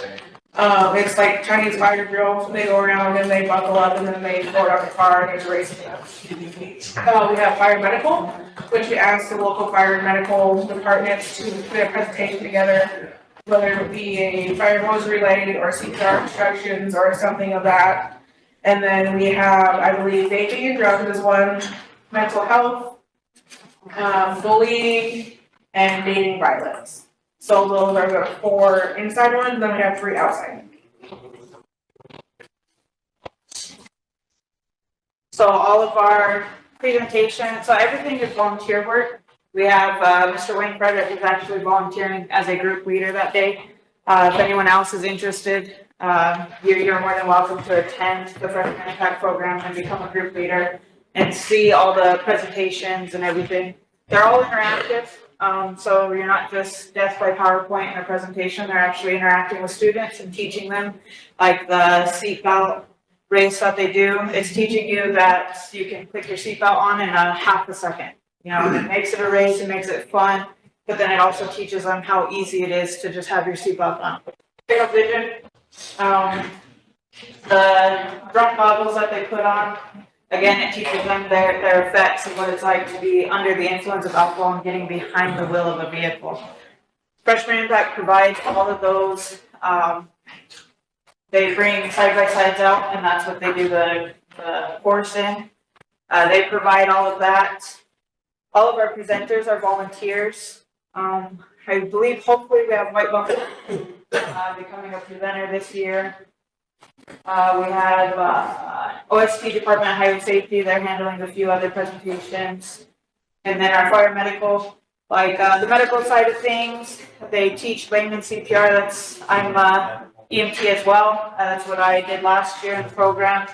It's like Chinese fire drill. They go around and they buckle up and then they board up the car and there's a race. We have fire medical, which we ask the local fire and medical departments to put a presentation together, whether it be a fire hose relay or CPR instructions or something of that. And then we have, I believe, vaping and drugs is one, mental health, bullying, and dating violence. So those are the 4 inside ones, then we have 3 outside. So all of our presentation, so everything is volunteer work. We have Mr. Wayne Frederick is actually volunteering as a group leader that day. If anyone else is interested, you're more than welcome to attend the Freshman Impact Program and become a group leader and see all the presentations and everything. They're all interactive. So you're not just death by PowerPoint in a presentation, they're actually interacting with students and teaching them, like the seatbelt race that they do. It's teaching you that you can click your seatbelt on in a half a second. You know, it makes it a race, it makes it fun, but then it also teaches them how easy it is to just have your seatbelt on. Fatal Vision, the drunk goggles that they put on, again, it teaches them their effects and what it's like to be under the influence of alcohol and getting behind the wheel of a vehicle. Freshman Impact provides all of those. They bring side-by-sides out, and that's what they do the course in. They provide all of that. All of our presenters are volunteers. I believe, hopefully, we have White Buffalo becoming a presenter this year. We have OST Department of Highway Safety. They're handling a few other presentations. And then our fire medical, like the medical side of things, they teach layman CPR. I'm EMT as well. That's what I did last year in the program.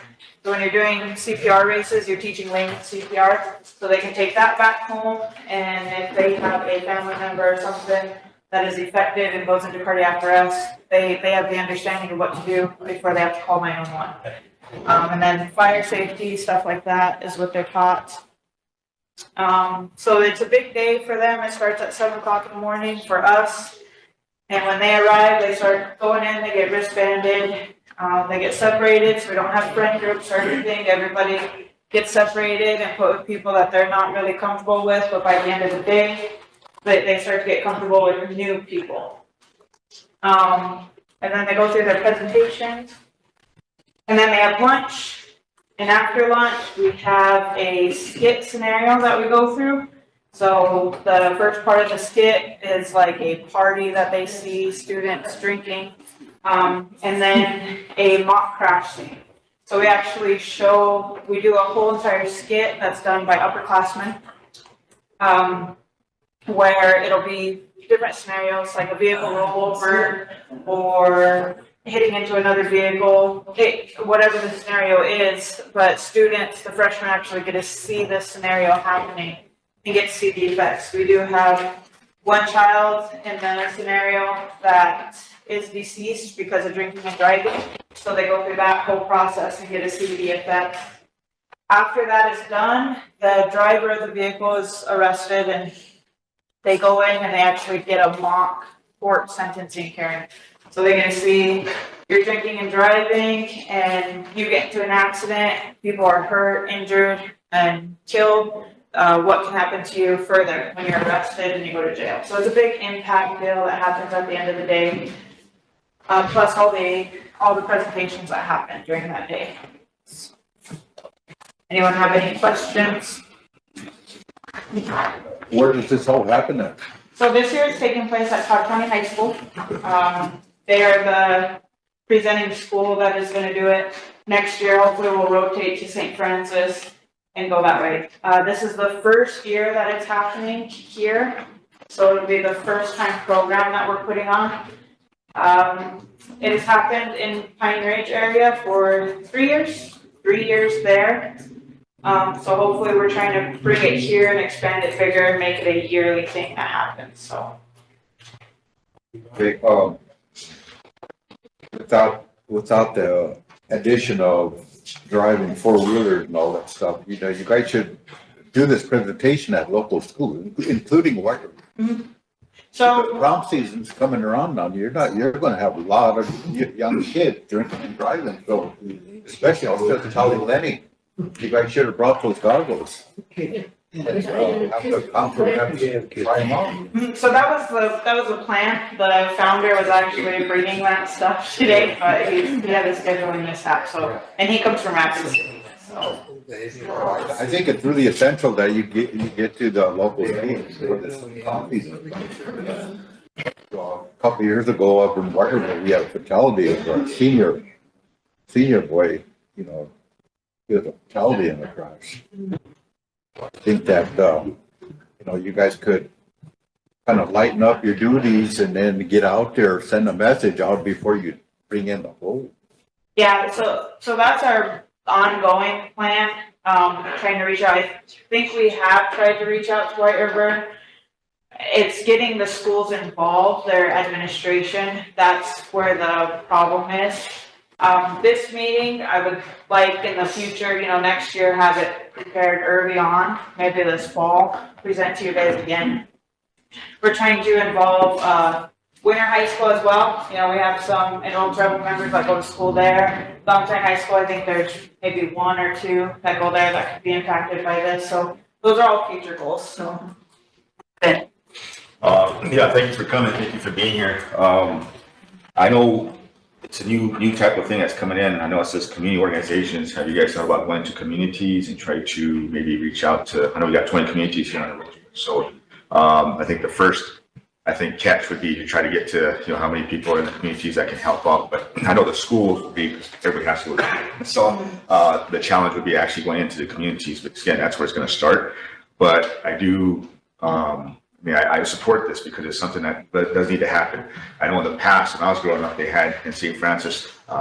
So when you're doing CPR races, you're teaching layman CPR, so they can take that back home, and if they have a family member or something that is affected and goes into cardiac arrest, they have the understanding of what to do before they have to call 911. And then fire safety, stuff like that is what they're taught. So it's a big day for them. It starts at 7 o'clock in the morning for us. And when they arrive, they start going in, they get wristbanded, they get separated, so we don't have friend groups or anything. Everybody gets separated and put with people that they're not really comfortable with, but by the end of the day, they start to get comfortable with new people. And then they go through their presentations, and then they have lunch. And after lunch, we have a skit scenario that we go through. So the first part of the skit is like a party that they see students drinking, and then a mock crash scene. So we actually we do a whole entire skit that's done by upperclassmen, where it'll be different scenarios, like a vehicle rollover or hitting into another vehicle, whatever the scenario is, but students, the freshmen actually get to see this scenario happening and get to see the effects. We do have one child in the scenario that is deceased because of drinking and driving, so they go through that whole process and get to see the effects. After that is done, the driver of the vehicle is arrested and they go in and they actually get a mock court sentencing hearing. So they're going to see you're drinking and driving and you get into an accident, people are hurt, injured, and killed. What can happen to you further when you're arrested and you go to jail? So it's a big impact deal that happens at the end of the day, plus all the presentations that happen during that day. Anyone have any questions? Where does this all happen at? So this year it's taking place at Todd County High School. They are the presenting school that is gonna do it. Next year, hopefully we'll rotate to St. Francis and go that way. This is the first year that it's happening here. So it'll be the first time program that we're putting on. It has happened in Pine Ridge area for 3 years there. So hopefully we're trying to bring it here and expand it bigger and make it a yearly thing that happens, so. Okay, without the addition of driving four-wheelers and all that stuff, you know, you guys should do this presentation at local schools, including White River. So prom season's coming around now. You're gonna have a lot of young kids drinking and driving, so especially I was just telling Lenny, you guys should have brought those goggles. Have the council have to try them on. So that was the plan. The founder was actually bringing that stuff today, but he had a scheduling mishap, so, and he comes from Rapid City, so. I think it's really essential that you get to the local games for this coffee. So, a couple of years ago up in Waterville, we had a fatality of a senior boy, you know, he had a fatality in the crash. I think that, you know, you guys could kind of lighten up your duties and then get out there, send a message out before you bring in the whole. Yeah, so that's our ongoing plan, trying to reach out. I think we have tried to reach out to White River. It's getting the schools involved, their administration, that's where the problem is. This meeting, I would like in the future, you know, next year, have it prepared early on, maybe this fall, present to you guys again. We're trying to involve, Winter High School as well. You know, we have some enrolled tribal members that go to school there. Valentine High School, I think there's maybe 1 or 2 that go there that could be impacted by this, so those are all future goals, so. Yeah, thank you for coming, thank you for being here. I know it's a new type of thing that's coming in. I know it says community organizations. Have you guys thought about going to communities and try to maybe reach out to, I know we got 20 communities here on the road. So I think the first, catch would be to try to get to, you know, how many people are in the communities that can help out. But I know the schools will be, because everybody has to go. So the challenge would be actually going into the communities. But again, that's where it's going to start. But I do, I support this because it's something that does need to happen. I know in the past, when I was growing up, they had in St. Francis, they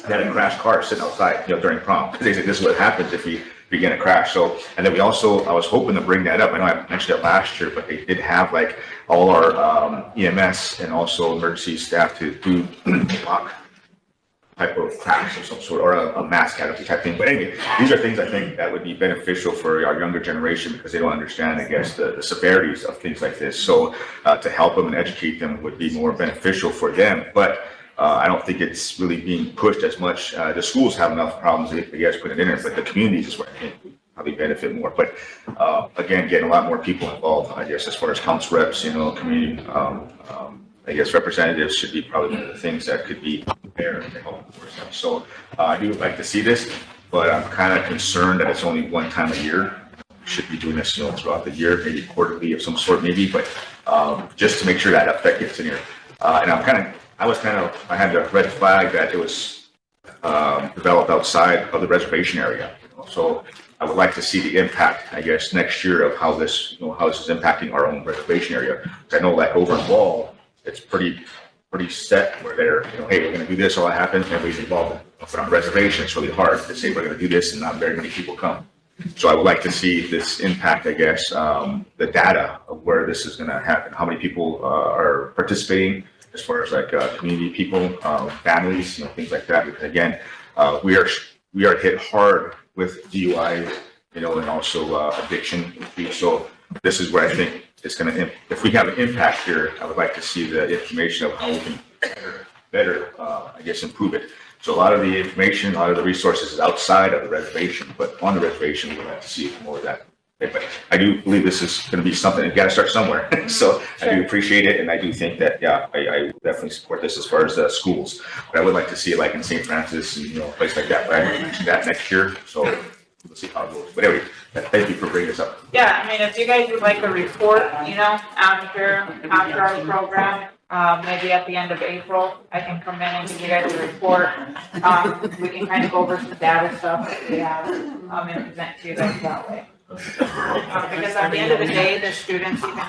had a crashed car sitting outside, you know, during prom. Because they said this is what happens if you begin a crash. So, and then we also, I was hoping to bring that up. I know I mentioned it last year, but they did have like all our EMS and also emergency staff to do mock type of crash of some sort, or a mass casualty type thing. But anyway, these are things I think that would be beneficial for our younger generation because they don't understand, I guess, the severities of things like this. So to help them and educate them would be more beneficial for them. But I don't think it's really being pushed as much. The schools have enough problems that you guys put it in there, but the communities is where I think probably benefit more. But again, getting a lot more people involved, I guess, as far as council reps, you know, community, I guess representatives should be probably one of the things that could be there to help enforce them. So I do like to see this, but I'm kind of concerned that it's only one time a year. We should be doing this, you know, throughout the year, maybe quarterly of some sort, maybe, but just to make sure that effect gets in here. And I had the red flag that it was developed outside of the reservation area. So I would like to see the impact, I guess, next year of how this, you know, how this is impacting our own reservation area. I know like over in Wall, it's pretty set where they're, you know, hey, we're going to do this, all that happens, everybody's involved. But on reservation, it's really hard to say we're going to do this and not very many people come. So I would like to see this impact, I guess, the data of where this is going to happen, how many people are participating as far as like community people, families, you know, things like that. Because again, we are hit hard with DUI, you know, and also addiction. So this is where I think it's going to, if we have an impact here, I would like to see the information of how we can better, I guess, improve it. So a lot of the information, a lot of the resources is outside of the reservation, but on the reservation, we would like to see more of that But I do believe this is going to be something, you got to start somewhere. So I do appreciate it. And I do think that, yeah, I definitely support this as far as the schools. But I would like to see it like in St. Francis and, you know, a place like that. But I might mention that next year. So we'll see how it goes. But anyway, thank you for bringing this up. Yeah, I mean, if you guys would like a report, you know, after our program, maybe at the end of April, I can come in and give you guys a report. We can kind of go over some data stuff that we have, and present to you guys that way. Because at the end of the day, the students even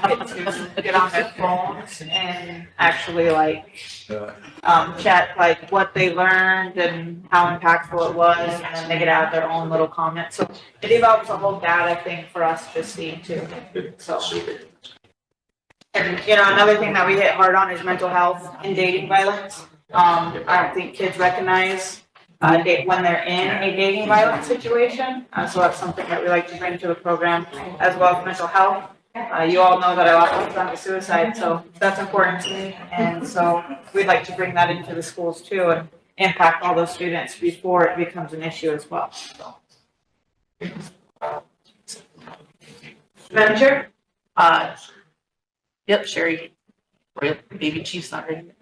get on their phones and actually like, chat like what they learned and how impactful it was, and then they get out their own little comments. So it develops a whole data thing for us to see too, so. And, you know, another thing that we hit hard on is mental health and dating violence. I don't think kids recognize when they're in a dating violence situation. So that's something that we like to bring to the program, as well as mental health. You all know that I lost on to suicide, so that's important to me. And so we'd like to bring that into the schools too and impact all those students before it becomes an issue as well. Madam Chair? Yep, Sherry. Or Baby Chief's not ready.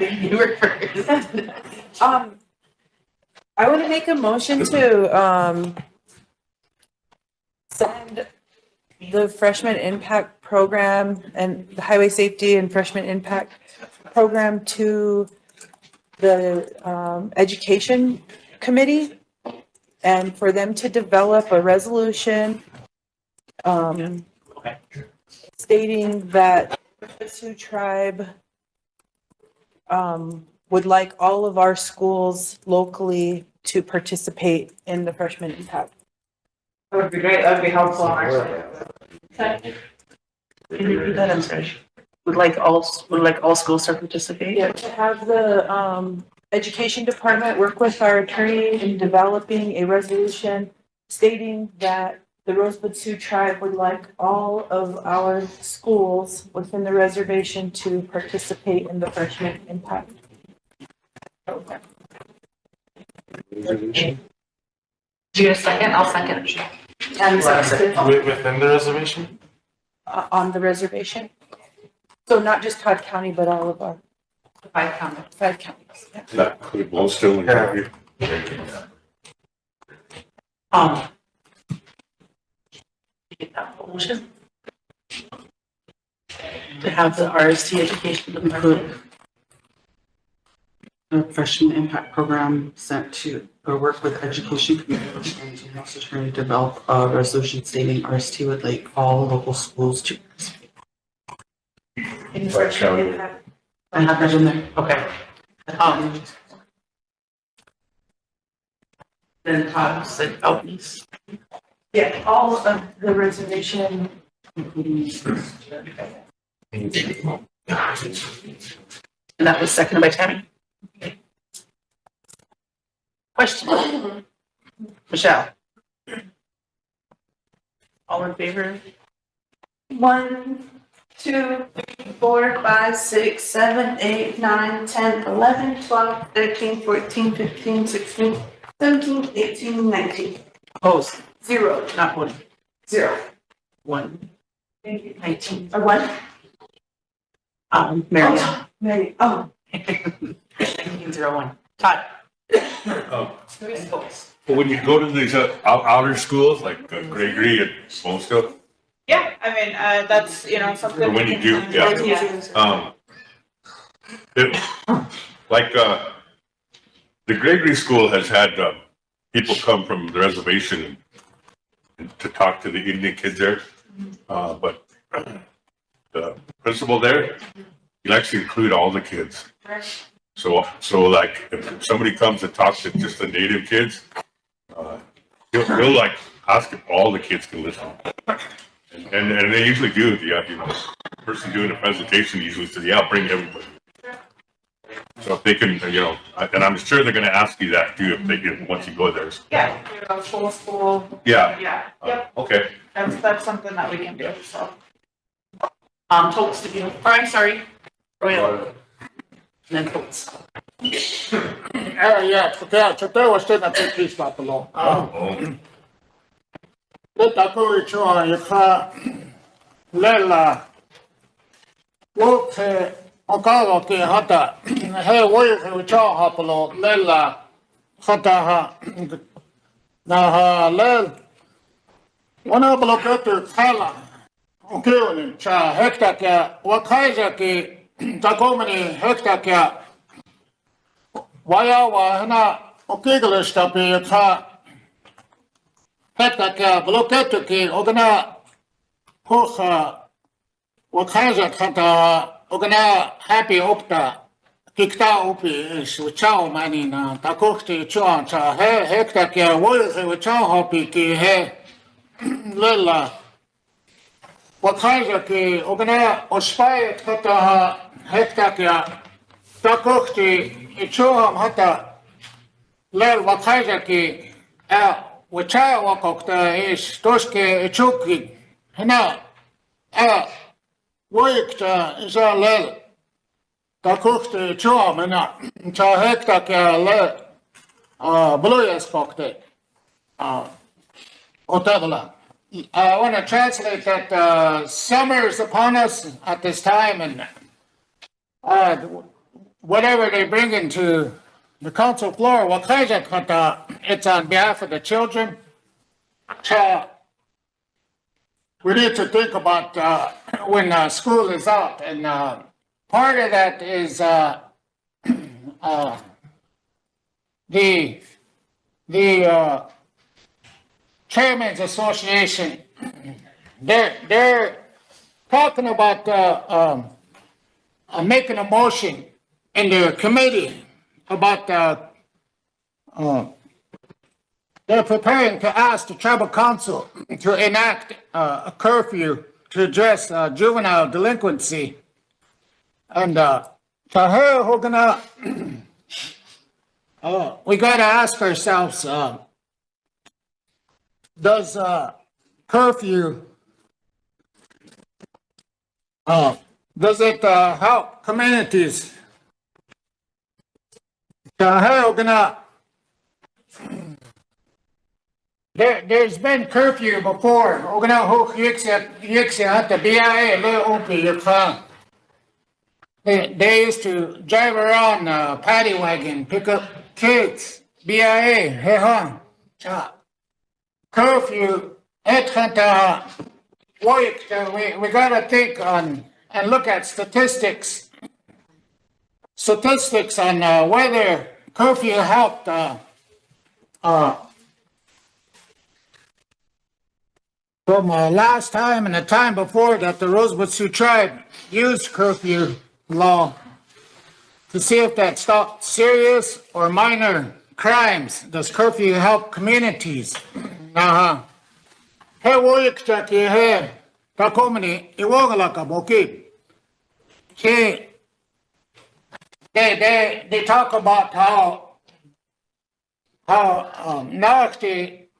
You were first. I want to make a motion to, send the freshman impact program and the highway safety and freshman impact program to the, education committee, and for them to develop a resolution, stating that the Sioux tribe, would like all of our schools locally to participate in the freshman impact. That would be great, that would be helpful on our side. Can you repeat that? I'm sorry. Would like all schools to participate? Yeah, to have the, education department work with our attorney in developing a resolution stating that the Rosebud Sioux tribe would like all of our schools within the reservation to participate in the freshman impact. Do you get a second? I'll second. Within the reservation? On the reservation. So not just Todd County, but all of our 5 counties. 5 counties. Yeah. That could both still in Curfew. Get that motion. To have the RST education approve the freshman impact program sent to, or work with education committee and house attorney to develop a resolution stating RST would like all local schools to participate. In the freshman impact. I have that in there. Okay. Then Todd said Elton's. Yeah, all of the reservation. And that was seconded by Tammy. Question. Michelle. All in favor? 1, 2, 3, 4, 5, 6, 7, 8, 9, 10, 11, 12, 13, 14, 15, 16, 17, 18, 19. Opposed? 0. Not voting. 0. 1. 19. Or 1? Mary. Mary. Oh. 1901. Todd. But when you go to these outer schools like Gregory and Bonesteel, Yeah, I mean, that's, you know, something. or when you do, the Gregory School has had people come from the reservation to talk to the Indian kids there, but the principal there, he'll actually include all the kids. So like if somebody comes to talk to just the native kids, he'll like ask if all the kids can listen. And they usually do. Yeah, you know, the person doing the presentation usually says, "Yeah, I'll bring everybody." So if they can, you know, and I'm sure they're going to ask you that too if they can once you go there. So. Yeah, you know, school. Yeah. Yeah, yep, Okay. that's something that we can do, so. Toltz, did you? Or I'm sorry. Royal. And then Toltz. Yeah, today was still a big piece about the law. Letaku ichua yaka lela woke okawa ki hata he woke ichua hapalo lela hata ha na ha lel wana bloketu kala ukioni cha hekta kia wakaja ki takomani hekta kia waya wa hana ukigalista pi yaka hekta kia bloketu ki ogana hocha wakaja kata ogana happy opta kikta upi is wachao mani na takukti chuan cha he hekta kia woyuhi wachao hopi ki he lela wakaja ki ogana ospaya kata hekta kia takukti chuan hata lel wakaja ki wachao wakokta is toske chuki hina woyukta isa lel takukti chuan mena cha hekta kia le bluyas kokte otavla. I want to translate that summer is upon us at this time, and whatever they bring into the council floor, it's on behalf of the children. We need to think about when school is out, and part of that is the Chairman's Association. They're talking about making a motion in the committee about they're preparing to ask the tribal council to enact a curfew to address juvenile delinquency. And we got to ask ourselves, does curfew, does it help communities? There's been curfew before. They used to drive around paddy wagon, pick up kids. BIA, hey hon. Curfew, we gotta think on and look at statistics. Statistics on whether curfew helped from last time and the time before that the Rosebud Sioux tribe used curfew law to see if that stopped serious or minor crimes. Does curfew help communities? He woyikchaki he takomani iwogalaka boki. They talk about how nasty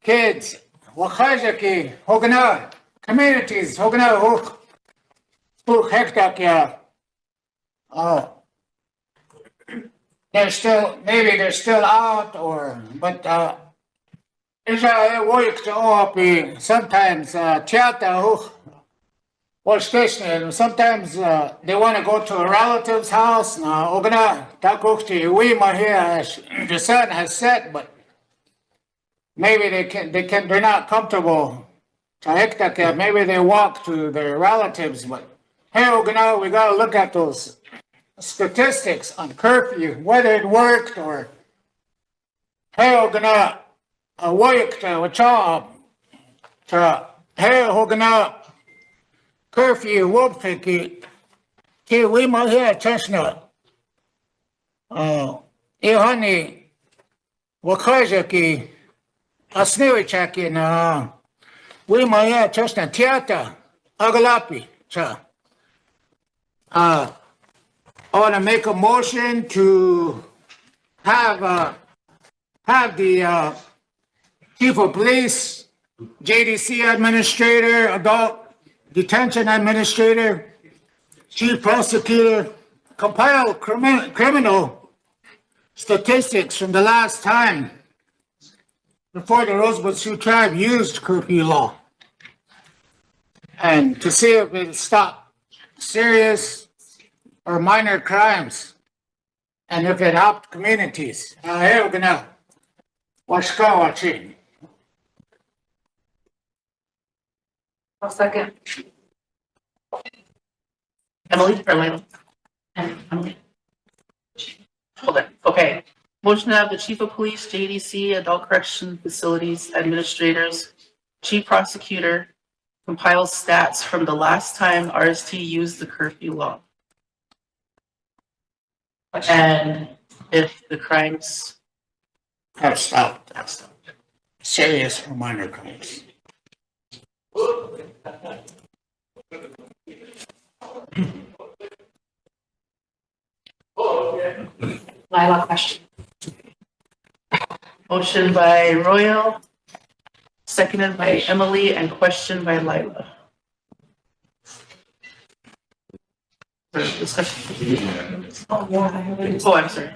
kids wakajaki hogana communities hogana hook spook hektakia. They're still out but sometimes theater or station. Sometimes they want to go to a relative's house. Now, the sun has set, but maybe they're not comfortable. Maybe they walk to their relatives, but hey, we gotta look at those statistics on curfew, whether it worked or hey, curfew wopfiki ki we might hear chestnut. Ihani wakajaki asniwichaki na we might hear chestnut theater agalapi cha. I want to make a motion to have the chief of police, JDC administrator, adult detention administrator, chief prosecutor, compile criminal statistics from the last time before the Rosebud Sioux tribe used curfew law. And to see if it stopped serious or minor crimes. And if it helped communities. Here we're gonna watching. I'll second. Emily or Lila? Emily. Hold it. Okay. Motion to have the chief of police, JDC, adult correction facilities administrators, chief prosecutor compile stats from the last time RST used the curfew law. And if the crimes Have stopped. Serious or minor crimes. Lila question. Motion by Royal, seconded by Emily, and questioned by Lila. Discussion. Oh, yeah, I have a- Oh, I'm sorry.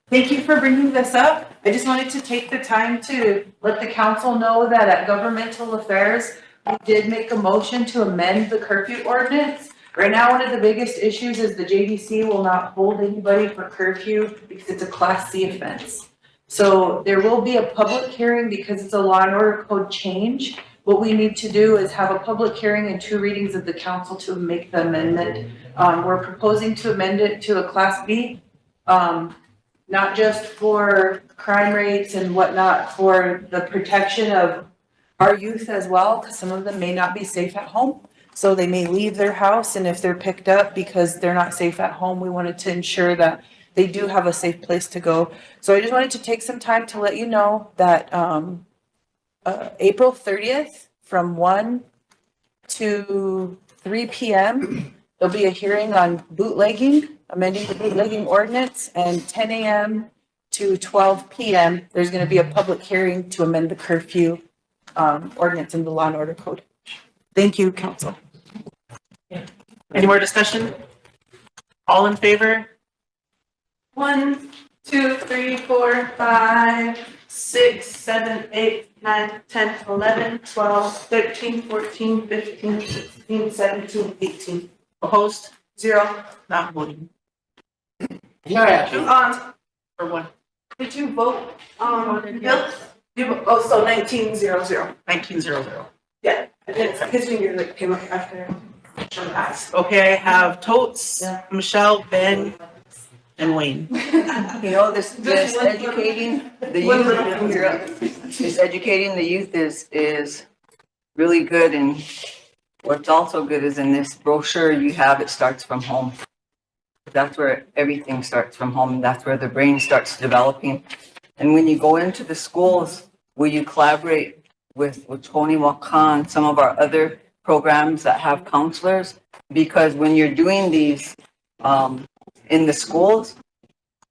Thank you for bringing this up. I just wanted to take the time to let the council know that at governmental affairs, we did make a motion to amend the curfew ordinance. Right now, one of the biggest issues is the JDC will not hold anybody for curfew because it's a Class C offense. So there will be a public hearing because it's a law and order code change. What we need to do is have a public hearing and 2 readings of the council to make the amendment. We're proposing to amend it to a Class B. Not just for crime rates and whatnot, for the protection of our youth as well, because some of them may not be safe at home. So they may leave their house, and if they're picked up because they're not safe at home, we wanted to ensure that they do have a safe place to go. So I just wanted to take some time to let you know that April 30th from 1 to 3 p.m. there'll be a hearing on bootlegging, amending the bootlegging ordinance, and 10 a.m. to 12 p.m. there's going to be a public hearing to amend the curfew ordinance in the law and order code. Thank you, council. Any more discussion? All in favor? 1, 2, 3, 4, 5, 6, 7, 8, 9, 10, 11, 12, 13, 14, 15, 16, 17, 18. Opposed? 0. Not voting. Yeah. For one. Did you vote Bill? So 19-0-0. 19-0-0. Yeah, it's his finger that came up after. Okay, I have Totes, Michelle, Ben, and Wayne. You know, this educating the youth, this educating the youth is really good, and what's also good is in this brochure you have, it starts from home. That's where everything starts from home. That's where the brain starts developing. And when you go into the schools, will you collaborate with Tony Wakan, some of our other programs that have counselors? Because when you're doing these in the schools,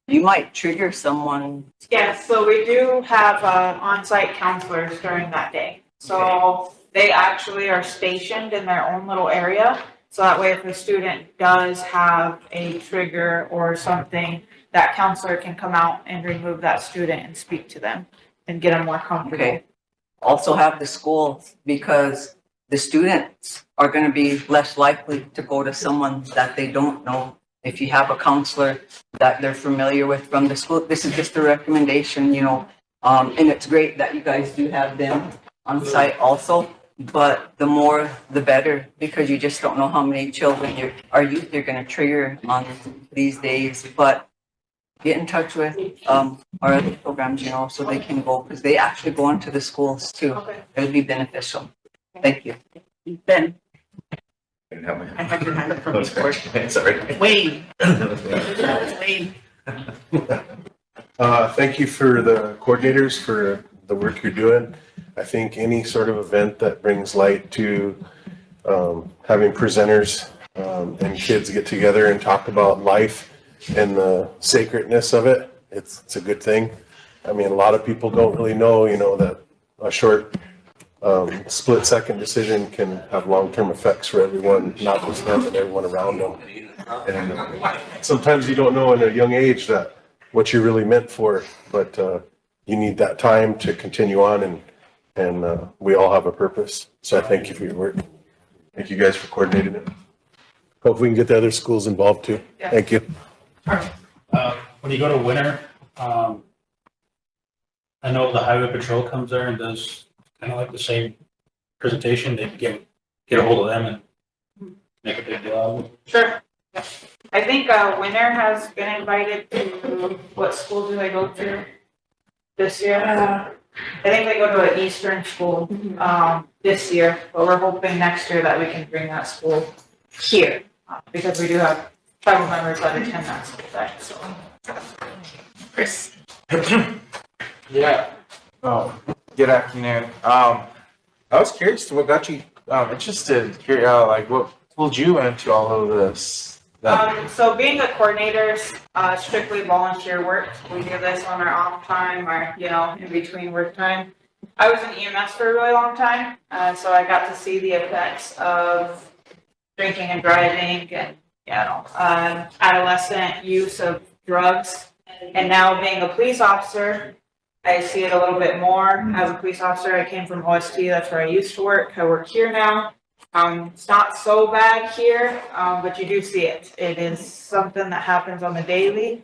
you might trigger someone. Yes, so we do have on-site counselors during that day. So they actually are stationed in their own little area. So that way if a student does have a trigger or something, that counselor can come out and remove that student and speak to them and get them more comfortable. Okay. Also have the schools, because the students are going to be less likely to go to someone that they don't know. If you have a counselor that they're familiar with from the school, this is just a recommendation, you know, and it's great that you guys do have them on site also, but the more the better, because you just don't know how many children our youth are going to trigger on these days. But get in touch with our other programs, you know, so they can go, because they actually go into the schools too. Okay. It would be beneficial. Thank you. Ben. I had your hand up from before. Sorry. Wayne. Wayne. Thank you for the coordinators for the work you're doing. I think any sort of event that brings light to having presenters and kids get together and talk about life and the sacredness of it, it's a good thing. I mean, a lot of people don't really know, you know, that a short split-second decision can have long-term effects for everyone, not just them, but everyone around them. And sometimes you don't know in a young age that what you're really meant for, but you need that time to continue on and we all have a purpose. So I thank you for your work. Thank you guys for coordinating it. Hope we can get the other schools involved too. Yeah. Thank you. When you go to winter, I know the highway patrol comes there and does kind of like the same presentation. They can get a hold of them and make a big deal out of it. Sure. I think Winter has been invited to, what school do they go to this year? I think they go to an Eastern school this year, but we're hoping next year that we can bring that school here because we do have tribal members that attend that school day, so. Chris. Yeah. Oh, good afternoon. I was curious to what got you interested, like what pulled you into all of this? So being a coordinator is strictly volunteer work. We do this on our off time or, in between work time. I was in EMS for a really long time, so I got to see the effects of drinking and driving and, adolescent use of drugs. And now being a police officer, I see it a little bit more. As a police officer, I came from OST, that's where I used to work. I work here now. It's not so bad here, but you do see it. It is something that happens on the daily.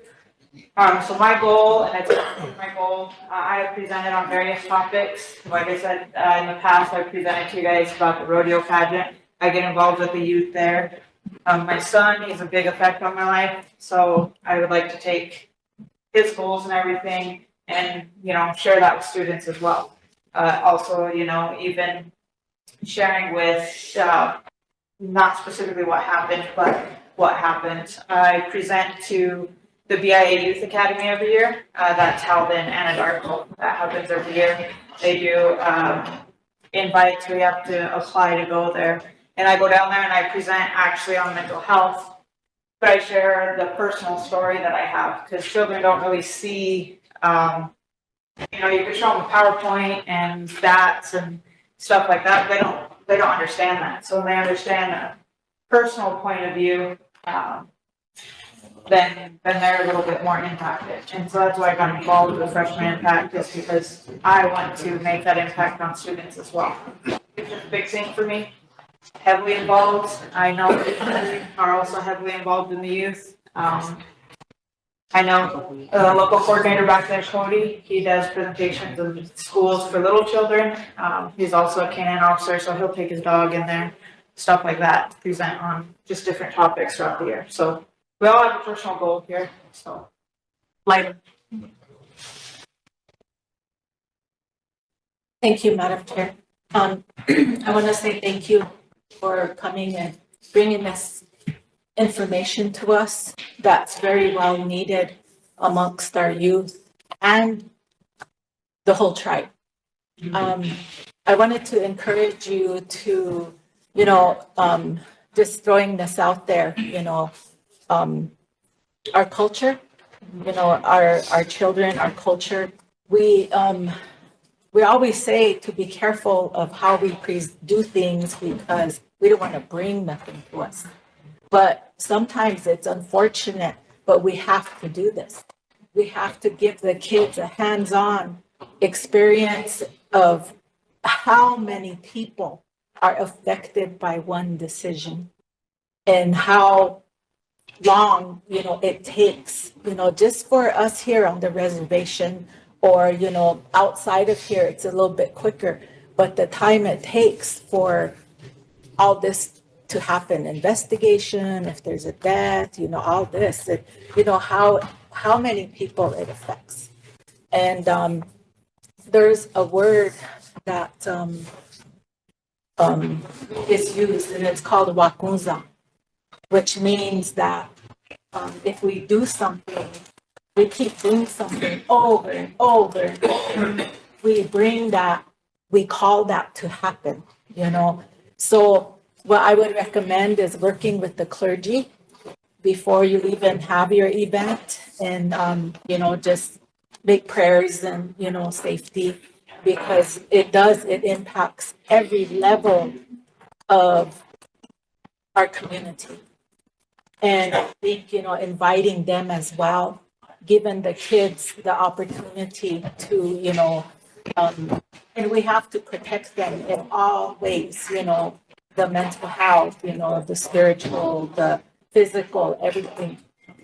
So my goal, and I took my goal, I have presented on various topics. Like I said, in the past, I've presented to you guys about the rodeo pageant. I get involved with the youth there. My son, he's a big effect on my life. So I would like to take his goals and everything and, share that with students as well. Also, even sharing with, not specifically what happened, but what happened. I present to the BIA Youth Academy every year. That's held in Anadarko. That happens every year. They do invites. We have to apply to go there. And I go down there and I present actually on mental health, but I share the personal story that I have because children don't really see, you can show them a PowerPoint and stats and stuff like that. They don't understand that. So when they understand a personal point of view, then they're a little bit more impacted. And so that's why I got involved with Freshman Impact, is because I want to make that impact on students as well. It's a big thing for me. Heavily involved. I know people are also heavily involved in the youth. I know the local coordinator back there, Cody, he does presentations in schools for little children. He's also a canine officer, so he'll take his dog in there, stuff like that, to present on just different topics throughout the year. So we all have a personal goal here, so. Lighter. Thank you, Madam Chair. I want to say thank you for coming and bringing this information to us that's very well needed amongst our youth and the whole tribe. I wanted to encourage you to, just throwing this out there, our culture, our children, our culture, we always say to be careful of how we do things because we don't want to bring nothing to us. But sometimes it's unfortunate, but we have to do this. We have to give the kids a hands-on experience of how many people are affected by one decision and how long, it takes, just for us here on the reservation or, outside of here, it's a little bit quicker, but the time it takes for all this to happen, investigation, if there's a death, all this, how many people it affects. And there's a word that is used, and it's called wakunza, which means that if we do something, we keep doing something over and over and over, we call that to happen, So what I would recommend is working with the clergy before you even have your event and, just make prayers and, safety, because it impacts every level of our community. And I think, inviting them as well, given the kids the opportunity to, and we have to protect them in all ways, the mental health, the spiritual, the physical, everything.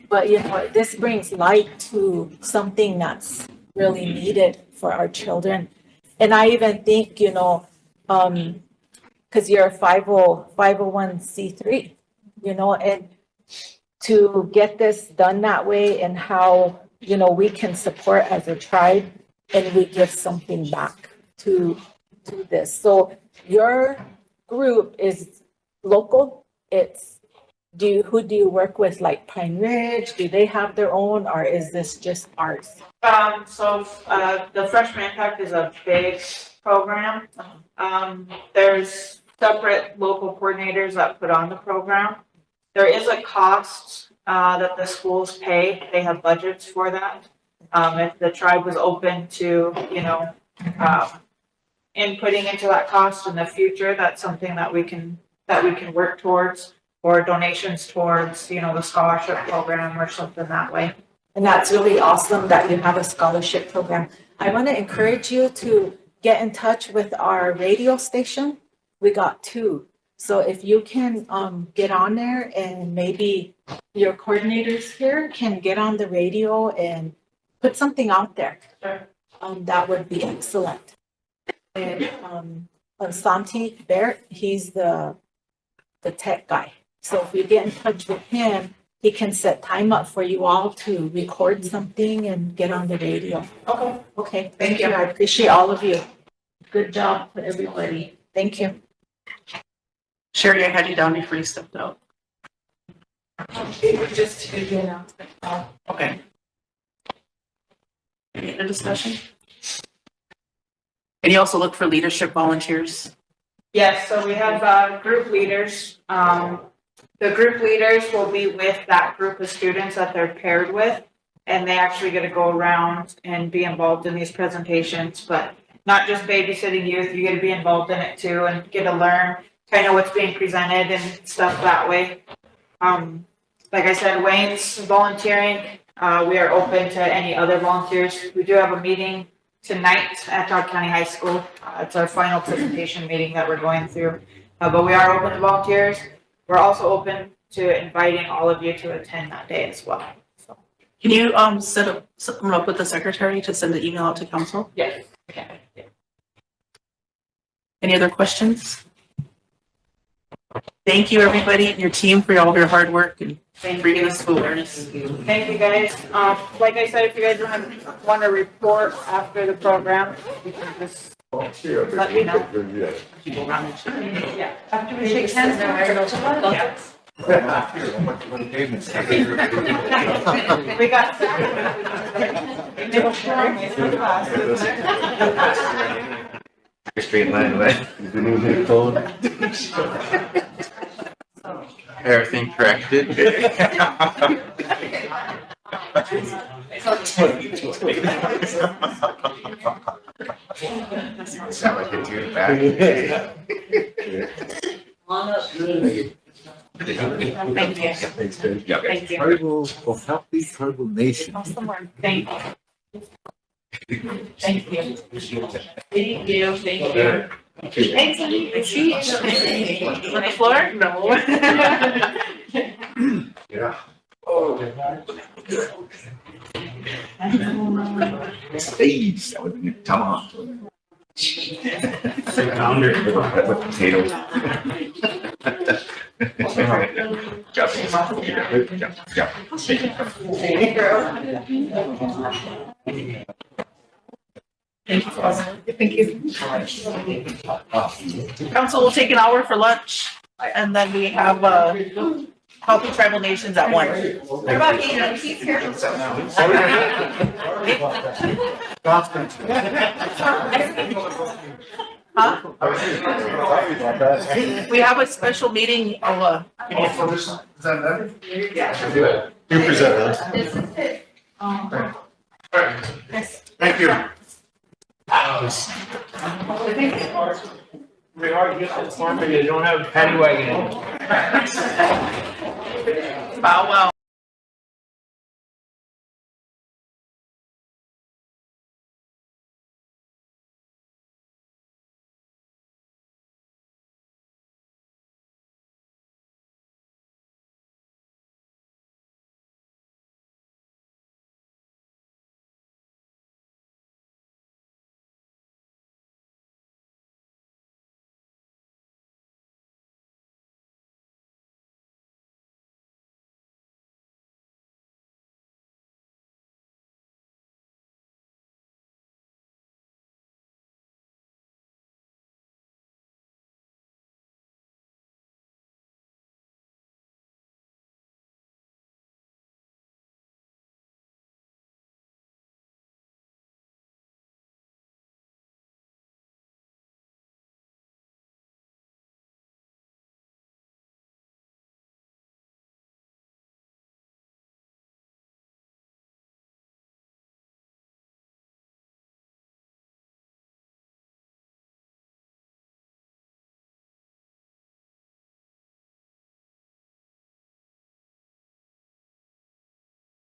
But, this brings light to something that's really needed for our children. And I even think, because you're a 501c3, and to get this done that way and how, we can support as a tribe and we give something back to this. So your group is local. Who do you work with, like Pine Ridge? Do they have their own, or is this just ours? The Freshman Impact is a big program. There's separate local coordinators that put on the program. There is a cost that the schools pay. They have budgets for that. If the tribe was open to, inputting into that cost in the future, that's something that we can work towards, or donations towards, the scholarship program or something that way. And that's really awesome that you have a scholarship program. I want to encourage you to get in touch with our radio station. We got 2. So if you can get on there, and maybe your coordinators here can get on the radio and put something out there. That would be excellent. And Santi Barrett, he's the tech guy. So if you get in touch with him, he can set time up for you all to record something and get on the radio. Okay. Thank you. I appreciate all of you. Good job for everybody. Thank you. Sherry, I had you down before you stepped out. Just to get out. Okay. Any other discussion? And you also look for leadership volunteers? Yes, so we have group leaders. The group leaders will be with that group of students that they're paired with, and they actually get to go around and be involved in these presentations, but not just babysitting youth, you get to be involved in it too and get to learn kind of what's being presented and stuff that way. Like I said, Wayne's volunteering. We are open to any other volunteers. We do have a meeting tonight at Todd County High School. It's our final presentation meeting that we're going through, but we are open to volunteers. We're also open to inviting all of you to attend that day as well. Can you set something up with the secretary to send an email out to council? Yes. Any other questions? Thank you, everybody, and your team for all of your hard work and bringing us to awareness. Thank you, guys. Like I said, if you guys want to report after the program, you can just let me know. Yeah. After we shake hands, We got. Straight line, right? You didn't even hit code. Everything corrected. Sound like it's your back. Thank you. Thanks, Ben. Yeah. Thank you. Tribal, healthy tribal nation. Thank you. Thank you. Thank you. Thank you. Thanks, honey. I see you. On the floor? No. Yeah. Spades, that would have been tomahawk. Pounder. With potatoes. Jump. Thank you. Thank you. Council will take an hour for lunch, and then we have Healthy Tribal Nations at 1. What about Ian? He's here. Huh? We have a special meeting. You present us. Thank you. Very hard to get this farm, you don't have a paddy wagon. Bow wow.